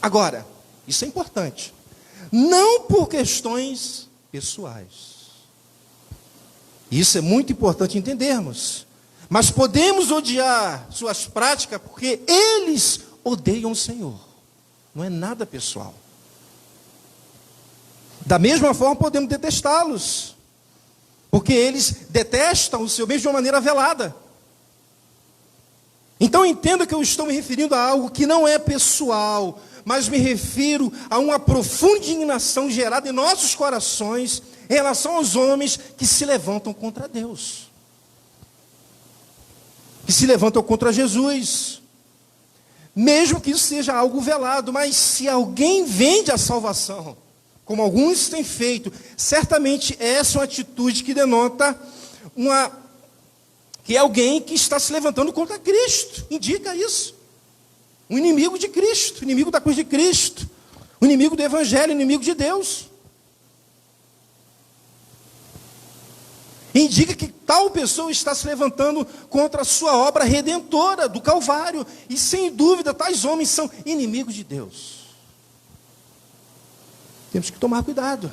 Agora, isso é importante. Não por questões pessoais. Isso é muito importante entendermos. Mas podemos odiar suas práticas porque eles odeiam o Senhor. Não é nada pessoal. Da mesma forma podemos detestá-los, porque eles detestam o Senhor mesmo de uma maneira velada. Então entenda que eu estou me referindo a algo que não é pessoal, mas me refiro a uma profunda indignação gerada em nossos corações em relação aos homens que se levantam contra Deus, que se levantam contra Jesus. Mesmo que isso seja algo velado, mas se alguém vende a salvação como alguns têm feito, certamente essa é uma atitude que denota que é alguém que está se levantando contra Cristo. Indica isso. Um inimigo de Cristo, inimigo da cruz de Cristo, um inimigo do Evangelho, inimigo de Deus. Indica que tal pessoa está se levantando contra a sua obra redentora do Calvário. E sem dúvida, tais homens são inimigos de Deus. Temos que tomar cuidado.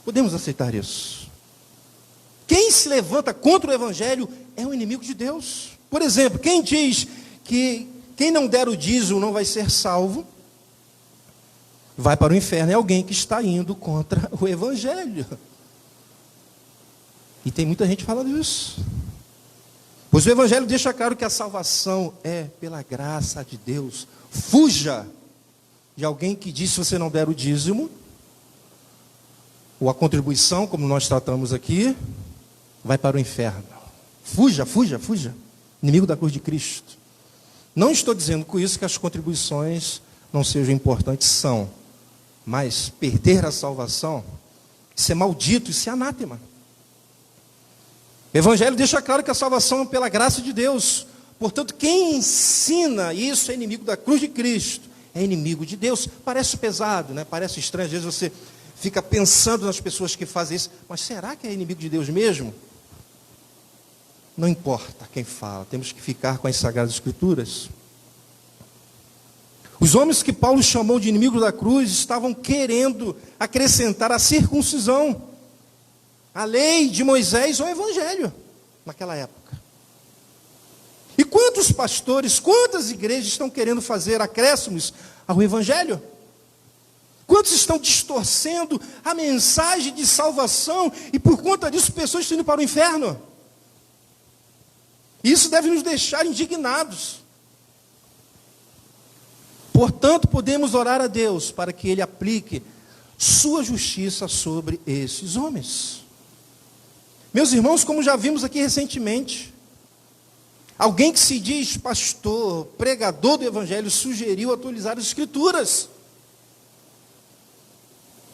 Podemos aceitar isso. Quem se levanta contra o Evangelho é um inimigo de Deus. Por exemplo, quem diz que quem não der o dízimo não vai ser salvo, vai para o inferno, é alguém que está indo contra o Evangelho. E tem muita gente falando isso. Pois o Evangelho deixa claro que a salvação é pela graça de Deus. Fuja de alguém que diz: se você não der o dízimo, ou a contribuição, como nós tratamos aqui, vai para o inferno. Fuja, fuja, fuja. Inimigo da cruz de Cristo. Não estou dizendo com isso que as contribuições não sejam importantes, são. Mas perder a salvação, isso é maldito, isso é anátema. O Evangelho deixa claro que a salvação é pela graça de Deus. Portanto, quem ensina isso é inimigo da cruz de Cristo, é inimigo de Deus. Parece pesado, né? Parece estranho. Às vezes você fica pensando nas pessoas que fazem isso, mas será que é inimigo de Deus mesmo? Não importa quem fala, temos que ficar com as Sagradas Escrituras. Os homens que Paulo chamou de inimigos da cruz estavam querendo acrescentar a circuncisão, a lei de Moisés ao Evangelho, naquela época. E quantos pastores, quantas igrejas estão querendo fazer acréscimos ao Evangelho? Quantos estão distorcendo a mensagem de salvação e por conta disso pessoas estão indo para o inferno? Isso deve nos deixar indignados. Portanto, podemos orar a Deus para que Ele aplique sua justiça sobre esses homens. Meus irmãos, como já vimos aqui recentemente, alguém que se diz pastor, pregador do Evangelho, sugeriu atualizar as Escrituras.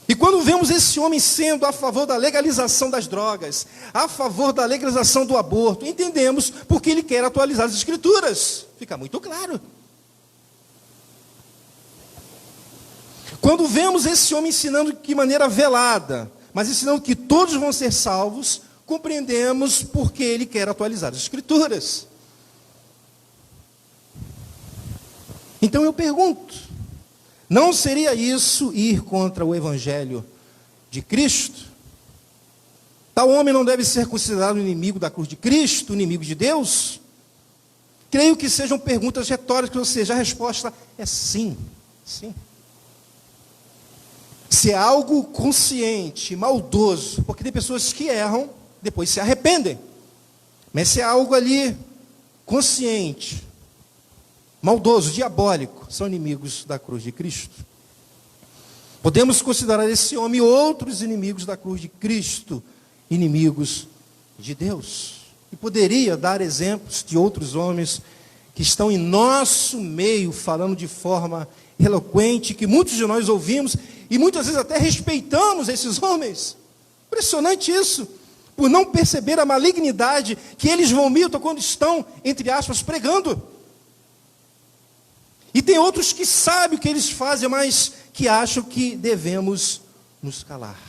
E quando vemos esse homem sendo a favor da legalização das drogas, a favor da legalização do aborto, entendemos porque ele quer atualizar as Escrituras. Fica muito claro. Quando vemos esse homem ensinando de maneira velada, mas ensinando que todos vão ser salvos, compreendemos porque ele quer atualizar as Escrituras. Então eu pergunto, não seria isso ir contra o Evangelho de Cristo? Tal homem não deve ser considerado inimigo da cruz de Cristo, inimigo de Deus? Creio que sejam perguntas retóricas, ou seja, a resposta é sim, sim. Se é algo consciente, maldoso, porque tem pessoas que erram, depois se arrependem. Mas se é algo ali consciente, maldoso, diabólico, são inimigos da cruz de Cristo. Podemos considerar esse homem e outros inimigos da cruz de Cristo, inimigos de Deus. E poderia dar exemplos de outros homens que estão em nosso meio, falando de forma eloquente, que muitos de nós ouvimos, e muitas vezes até respeitamos esses homens. Impressionante isso, por não perceber a malignidade que eles vomitam quando estão, entre aspas, pregando. E tem outros que sabem o que eles fazem, mas que acham que devemos nos calar.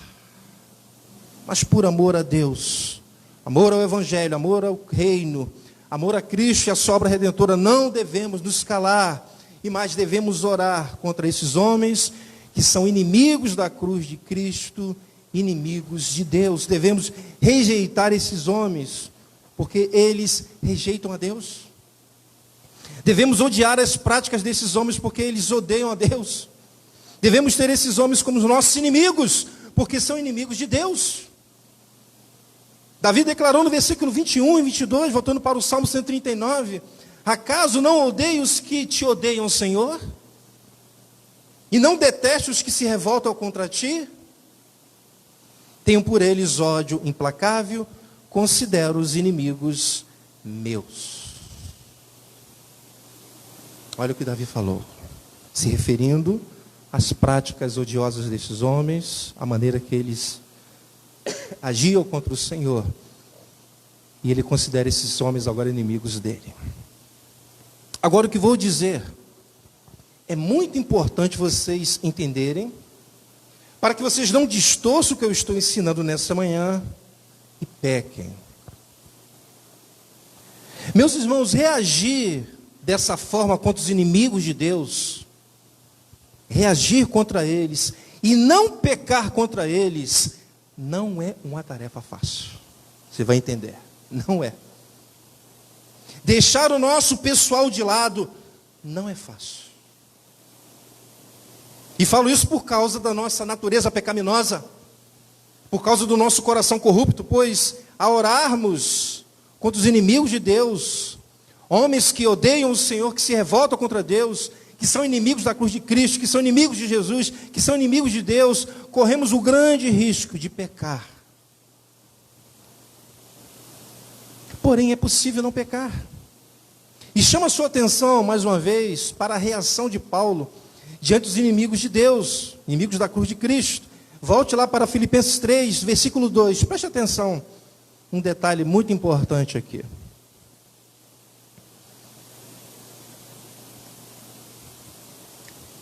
Mas por amor a Deus, amor ao Evangelho, amor ao reino, amor a Cristo e a sua obra redentora, não devemos nos calar, e mais devemos orar contra esses homens que são inimigos da cruz de Cristo, inimigos de Deus. Devemos rejeitar esses homens, porque eles rejeitam a Deus. Devemos odiar as práticas desses homens, porque eles odeiam a Deus. Devemos ter esses homens como os nossos inimigos, porque são inimigos de Deus. Davi declarou no versículo 21 e 22, voltando para o Salmo 139, acaso não odeio os que te odeiam, Senhor? E não deteste os que se revoltam contra ti? Tenho por eles ódio implacável, considero-os inimigos meus. Olha o que Davi falou, se referindo as práticas odiosas desses homens, a maneira que eles agiam contra o Senhor. E ele considera esses homens agora inimigos dele. Agora o que vou dizer é muito importante vocês entenderem, para que vocês não distorçam o que eu estou ensinando nessa manhã e pequem. Meus irmãos, reagir dessa forma contra os inimigos de Deus, reagir contra eles e não pecar contra eles, não é uma tarefa fácil. Você vai entender. Não é. Deixar o nosso pessoal de lado não é fácil. E falo isso por causa da nossa natureza pecaminosa, por causa do nosso coração corrupto, pois ao orarmos contra os inimigos de Deus, homens que odeiam o Senhor, que se revoltam contra Deus, que são inimigos da cruz de Cristo, que são inimigos de Jesus, que são inimigos de Deus, corremos o grande risco de pecar. Porém, é possível não pecar. E chama a sua atenção, mais uma vez, para a reação de Paulo diante dos inimigos de Deus, inimigos da cruz de Cristo. Volte lá para Filipenses 3, versículo 2. Preste atenção, um detalhe muito importante aqui.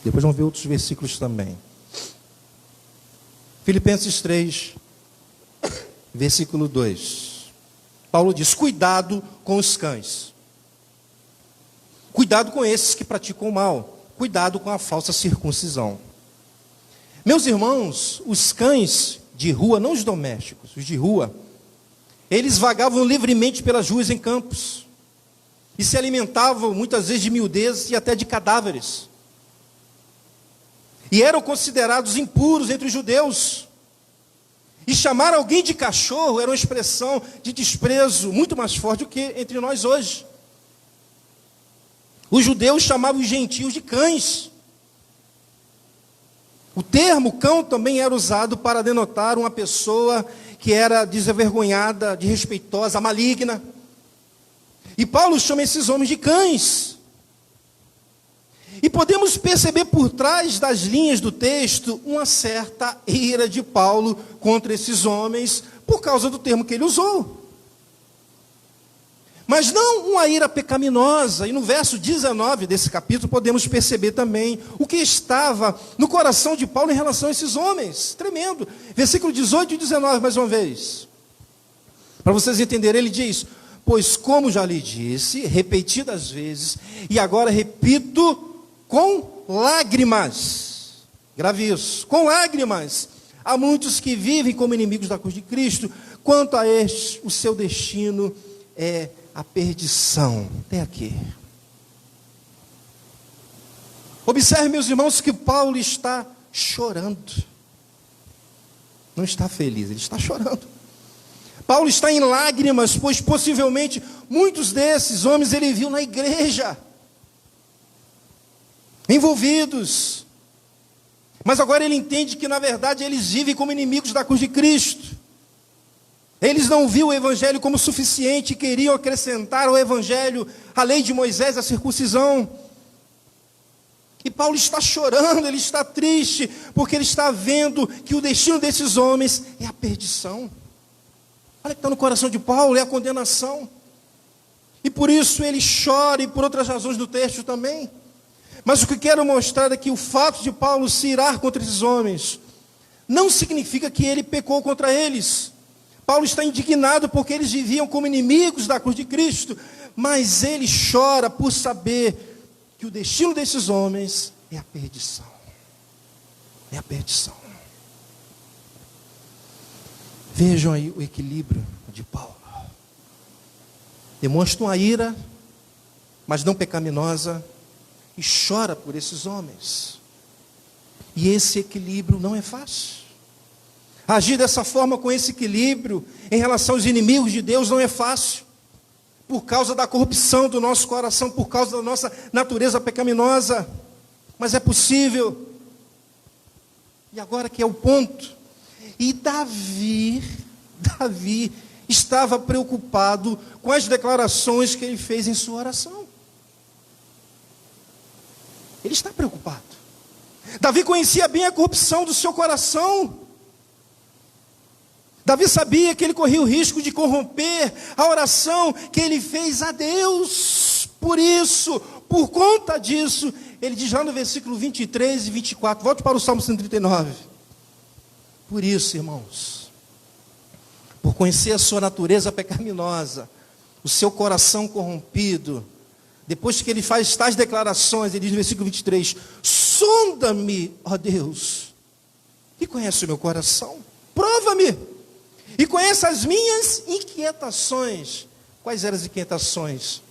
Depois vamos ver outros versículos também. Filipenses 3, versículo 2. Paulo diz: cuidado com os cães. Cuidado com esses que praticam o mal. Cuidado com a falsa circuncisão. Meus irmãos, os cães de rua, não os domésticos, os de rua, eles vagavam livremente pelas ruas em campos. E se alimentavam muitas vezes de miudezas e até de cadáveres. E eram considerados impuros entre os judeus. E chamar alguém de cachorro era uma expressão de desprezo muito mais forte do que entre nós hoje. Os judeus chamavam os gentios de cães. O termo cão também era usado para denotar uma pessoa que era desenvergonhada, desrespeitosa, maligna. E Paulo chama esses homens de cães. E podemos perceber por trás das linhas do texto uma certa ira de Paulo contra esses homens por causa do termo que ele usou. Mas não uma ira pecaminosa. E no verso 19 desse capítulo podemos perceber também o que estava no coração de Paulo em relação a esses homens. Tremendo. Versículo 18 e 19 mais uma vez. Para vocês entenderem, ele diz: pois como já lhe disse repetidas vezes, e agora repito com lágrimas, grave isso, com lágrimas, há muitos que vivem como inimigos da cruz de Cristo. Quanto a este, o seu destino é a perdição. Até aqui. Observe, meus irmãos, que Paulo está chorando. Não está feliz, ele está chorando. Paulo está em lágrimas, pois possivelmente muitos desses homens ele viu na igreja, envolvidos. Mas agora ele entende que na verdade eles vivem como inimigos da cruz de Cristo. Eles não viam o evangelho como suficiente e queriam acrescentar ao evangelho a lei de Moisés, a circuncisão. E Paulo está chorando, ele está triste, porque ele está vendo que o destino desses homens é a perdição. Olha o que está no coração de Paulo, é a condenação. E por isso ele chora, e por outras razões do texto também. Mas o que quero mostrar é que o fato de Paulo se irar contra esses homens não significa que ele pecou contra eles. Paulo está indignado porque eles viviam como inimigos da cruz de Cristo, mas ele chora por saber que o destino desses homens é a perdição. É a perdição. Vejam aí o equilíbrio de Paulo. Demonstra uma ira, mas não pecaminosa, e chora por esses homens. E esse equilíbrio não é fácil. Agir dessa forma, com esse equilíbrio, em relação aos inimigos de Deus, não é fácil. Por causa da corrupção do nosso coração, por causa da nossa natureza pecaminosa. Mas é possível. E agora que é o ponto. E Davi estava preocupado com as declarações que ele fez em sua oração. Ele está preocupado. Davi conhecia bem a corrupção do seu coração. Davi sabia que ele corria o risco de corromper a oração que ele fez a Deus. Por isso, por conta disso, ele diz lá no versículo 23 e 24, volte para o Salmo 139. Por isso, irmãos, por conhecer a sua natureza pecaminosa, o seu coração corrompido, depois que ele faz tais declarações, ele diz no versículo 23, sonda-me, ó Deus, e conhece o meu coração, prova-me, e conhece as minhas inquietações. Quais eram as inquietações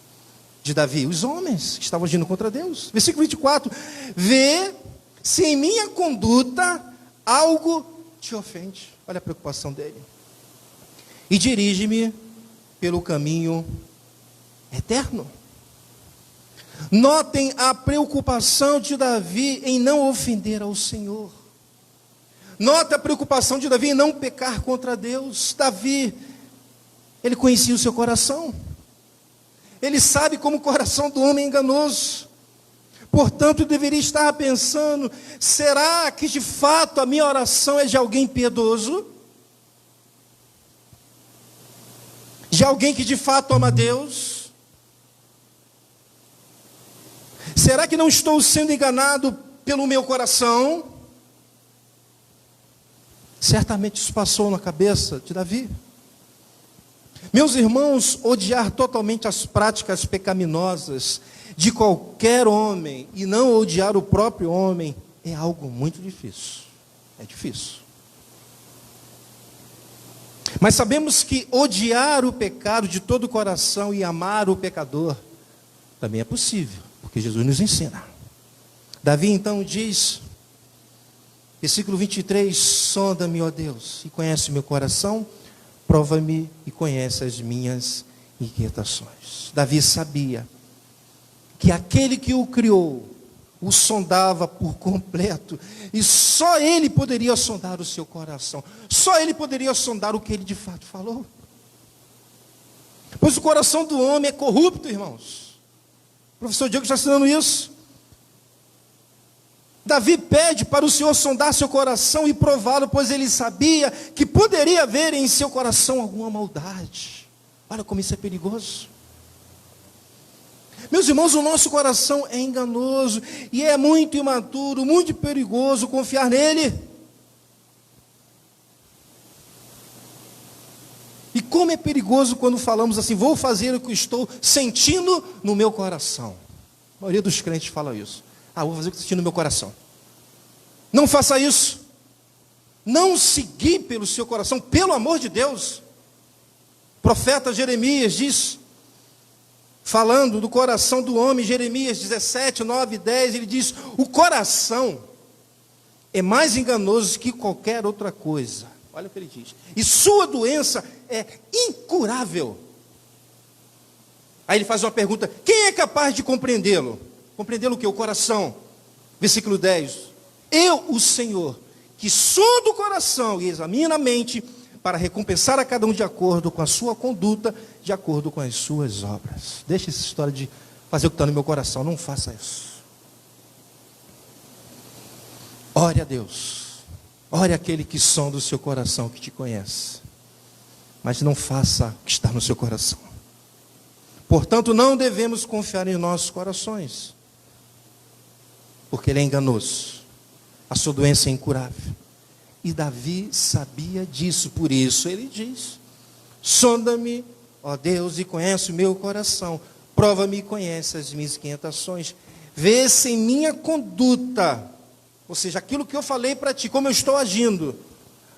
de Davi? Os homens que estavam agindo contra Deus. Versículo 24, vê se em minha conduta algo te ofende. Olha a preocupação dele. E dirige-me pelo caminho eterno. Notem a preocupação de Davi em não ofender ao Senhor. Nota a preocupação de Davi em não pecar contra Deus. Davi, ele conhecia o seu coração. Ele sabe como o coração do homem é enganoso. Portanto, deveria estar pensando, será que de fato a minha oração é de alguém piedoso? De alguém que de fato ama Deus? Será que não estou sendo enganado pelo meu coração? Certamente isso passou na cabeça de Davi. Meus irmãos, odiar totalmente as práticas pecaminosas de qualquer homem e não odiar o próprio homem é algo muito difícil. É difícil. Mas sabemos que odiar o pecado de todo o coração e amar o pecador também é possível, porque Jesus nos ensina. Davi então diz, versículo 23, sonda-me, ó Deus, e conhece o meu coração, prova-me e conhece as minhas inquietações. Davi sabia que aquele que o criou, o sondava por completo, e só ele poderia sondar o seu coração, só ele poderia sondar o que ele de fato falou. Pois o coração do homem é corrupto, irmãos. O professor Diego está ensinando isso. Davi pede para o Senhor sondar seu coração e prová-lo, pois ele sabia que poderia haver em seu coração alguma maldade. Olha como isso é perigoso. Meus irmãos, o nosso coração é enganoso e é muito imaturo, muito perigoso confiar nele. E como é perigoso quando falamos assim, vou fazer o que estou sentindo no meu coração. A maioria dos crentes fala isso. Vou fazer o que estou sentindo no meu coração. Não faça isso. Não seguir pelo seu coração, pelo amor de Deus. O profeta Jeremias diz, falando do coração do homem, Jeremias 17, 9 e 10, ele diz, o coração é mais enganoso que qualquer outra coisa. Olha o que ele diz. E sua doença é incurável. Aí ele faz uma pergunta, quem é capaz de compreendê-lo? Compreendê-lo o quê? O coração. Versículo 10. Eu, o Senhor, que sonda o coração e examina a mente, para recompensar a cada um de acordo com a sua conduta, de acordo com as suas obras. Deixa essa história de fazer o que está no meu coração, não faça isso. Ore a Deus. Ore aquele que sonda o seu coração, que te conhece. Mas não faça o que está no seu coração. Portanto, não devemos confiar em nossos corações, porque ele é enganoso. A sua doença é incurável. E Davi sabia disso, por isso ele diz, sonda-me, ó Deus, e conhece o meu coração, prova-me e conhece as minhas inquietações, vê se em minha conduta, ou seja, aquilo que eu falei para ti, como eu estou agindo,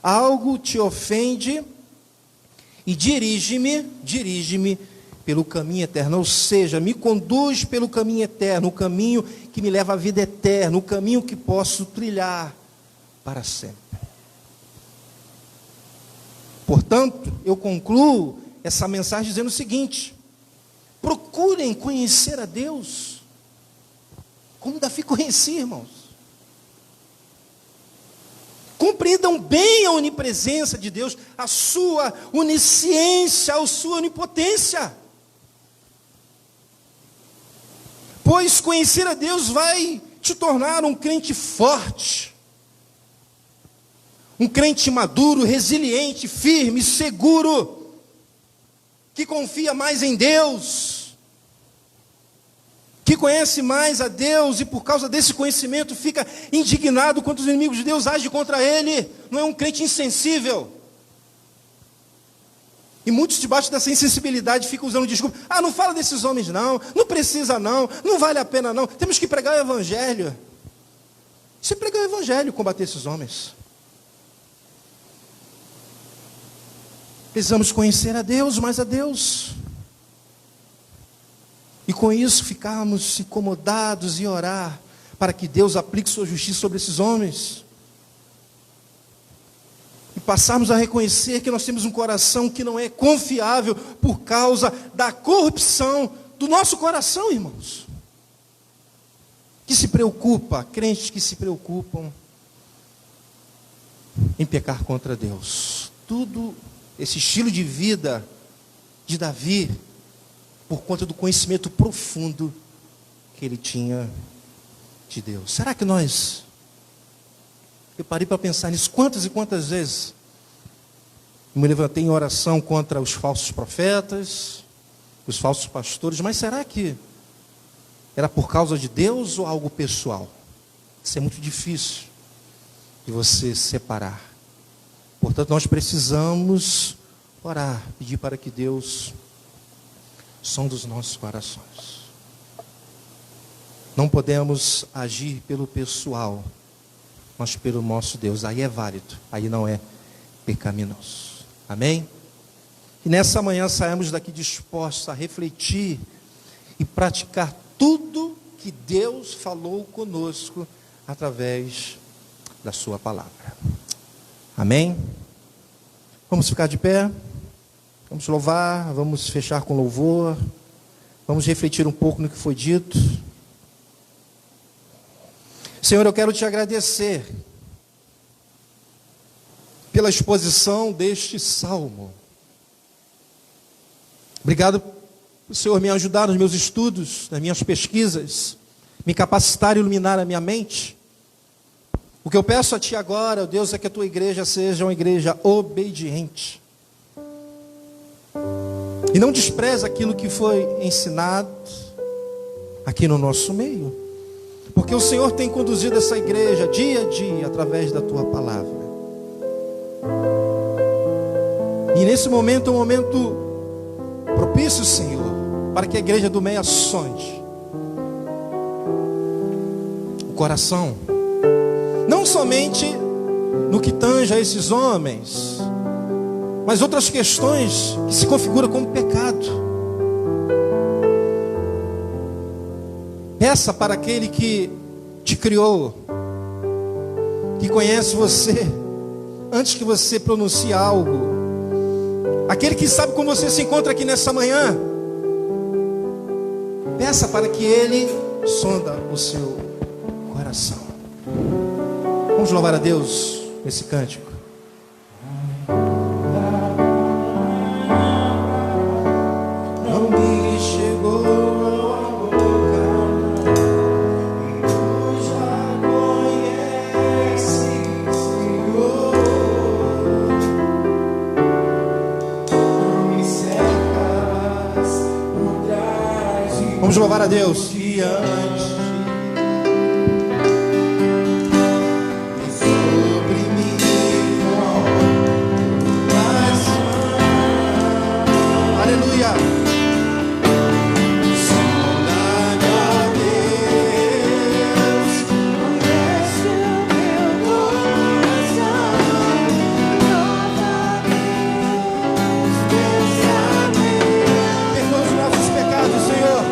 algo te ofende, e dirige-me pelo caminho eterno, ou seja, me conduz pelo caminho eterno, o caminho que me leva à vida eterna, o caminho que posso trilhar para sempre. Portanto, eu concluo essa mensagem dizendo o seguinte, procurem conhecer a Deus, como Davi conhecia, irmãos. Compreendam bem a onipresença de Deus, a sua onisciência, a sua onipotência. Pois conhecer a Deus vai te tornar um crente forte, um crente maduro, resiliente, firme, seguro, que confia mais em Deus, que conhece mais a Deus e por causa desse conhecimento fica indignado quando os inimigos de Deus agem contra ele. Não é um crente insensível. E muitos debaixo dessa insensibilidade ficam usando desculpa. Não fala desses homens não precisa não vale a pena não. Temos que pregar o evangelho. Se pregar o evangelho, combater esses homens. Precisamos conhecer a Deus, mais a Deus. E com isso ficarmos incomodados e orar para que Deus aplique sua justiça sobre esses homens. E passarmos a reconhecer que nós temos um coração que não é confiável por causa da corrupção do nosso coração, irmãos. Que se preocupa, crentes que se preocupam em pecar contra Deus. Tudo esse estilo de vida de Davi, por conta do conhecimento profundo que ele tinha de Deus. Será que nós... Eu parei para pensar nisso quantas e quantas vezes eu me levantei em oração contra os falsos profetas, os falsos pastores, mas será que era por causa de Deus ou algo pessoal? Isso é muito difícil de você separar. Portanto, nós precisamos orar, pedir para que Deus sonde os nossos corações. Não podemos agir pelo pessoal, mas pelo nosso Deus. Aí é válido, aí não é pecaminoso. Amém? E nessa manhã saímos daqui dispostos a refletir e praticar tudo que Deus falou conosco através da sua palavra. Amém? Vamos ficar de pé, vamos louvar, vamos fechar com louvor, vamos refletir um pouco no que foi dito. Senhor, eu quero te agradecer pela exposição deste salmo. Obrigado por Senhor me ajudar nos meus estudos, nas minhas pesquisas, me capacitar e iluminar a minha mente. O que eu peço a Ti agora, Deus, é que a Tua igreja seja uma igreja obediente. E não despreze aquilo que foi ensinado aqui no nosso meio. Porque o Senhor tem conduzido essa igreja dia a dia através da Tua palavra. E nesse momento é um momento propício, Senhor, para que a igreja do Meia sonde o coração, não somente no que tange a esses homens, mas outras questões que se configuram como pecado. Peça para aquele que te criou, que conhece você, antes que você pronuncie algo, aquele que sabe como você se encontra aqui nessa manhã, peça para que Ele sonda o seu coração. Vamos louvar a Deus nesse cântico. Não me chegou a boca, tu já conhece, Senhor. Não me cercas por trás de... Vamos louvar a Deus diante. Perdoa os nossos pecados, Senhor.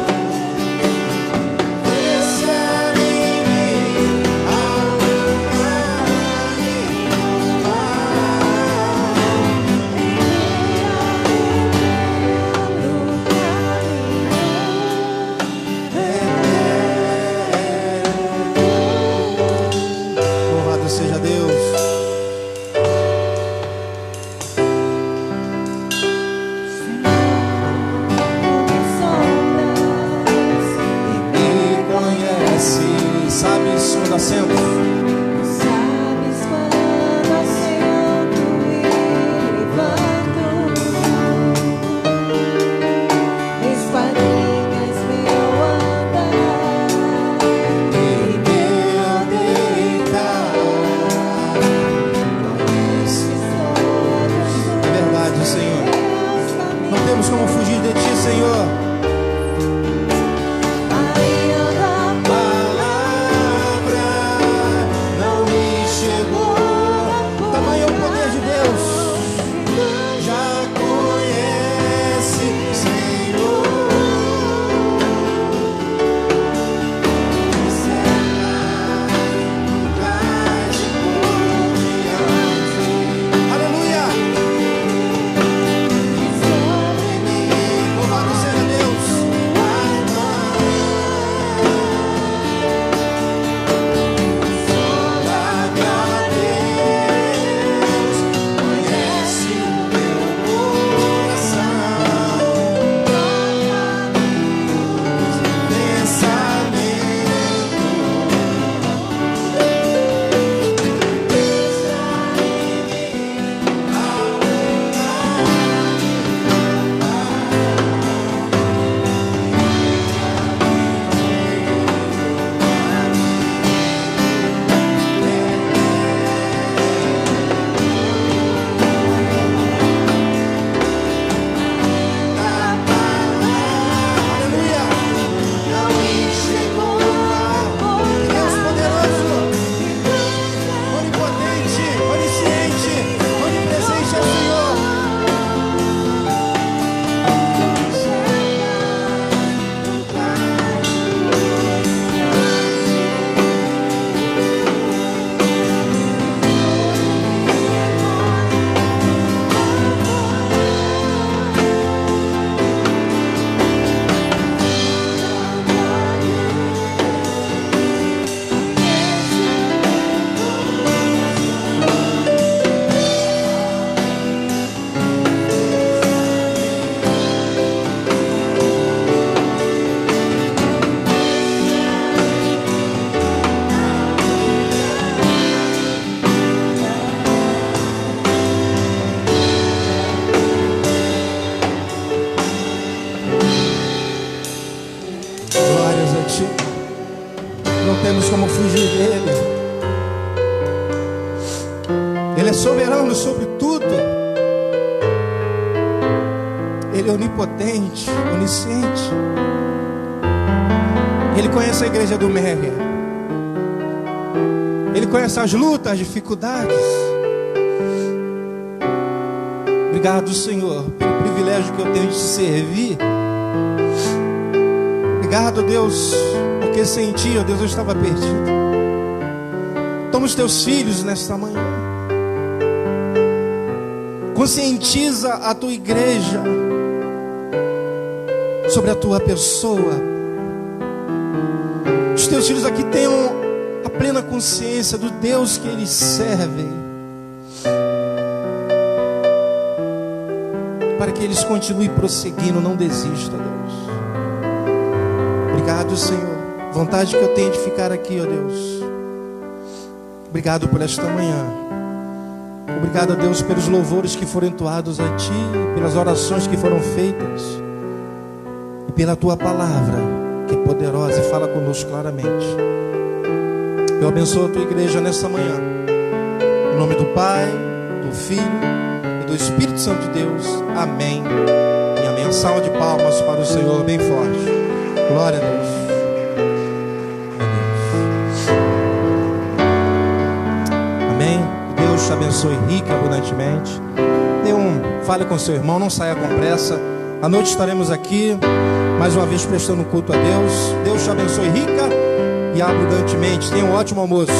temos como fugir dele. Ele é soberano sobre tudo. Ele é onipotente, onisciente. Ele conhece a igreja do Méria. Ele conhece as lutas, as dificuldades. Obrigado, Senhor, pelo privilégio que eu tenho de te servir. Obrigado, Deus, porque sem ti, ó Deus, eu estava perdido. Toma os teus filhos nesta manhã. Conscientiza a tua igreja sobre a tua pessoa. Os teus filhos aqui tenham a plena consciência do Deus que eles servem, para que eles continuem prosseguindo, não desistam, Deus. Obrigado, Senhor. Vontade que eu tenho de ficar aqui, ó Deus. Obrigado por esta manhã. Obrigado, Deus, pelos louvores que foram entoados a Ti, pelas orações que foram feitas e pela Tua palavra, que é poderosa e fala conosco claramente. Eu abençoo a Tua igreja nessa manhã, em nome do Pai, do Filho e do Espírito Santo de Deus. Amém e amém. Salva de palmas para o Senhor bem forte. Glória a Deus. Amém. Deus te abençoe rica e abundantemente. Fale com seu irmão, não saia com pressa. À noite estaremos aqui mais uma vez prestando culto a Deus. Deus te abençoe rica e abundantemente. Tenha um ótimo almoço.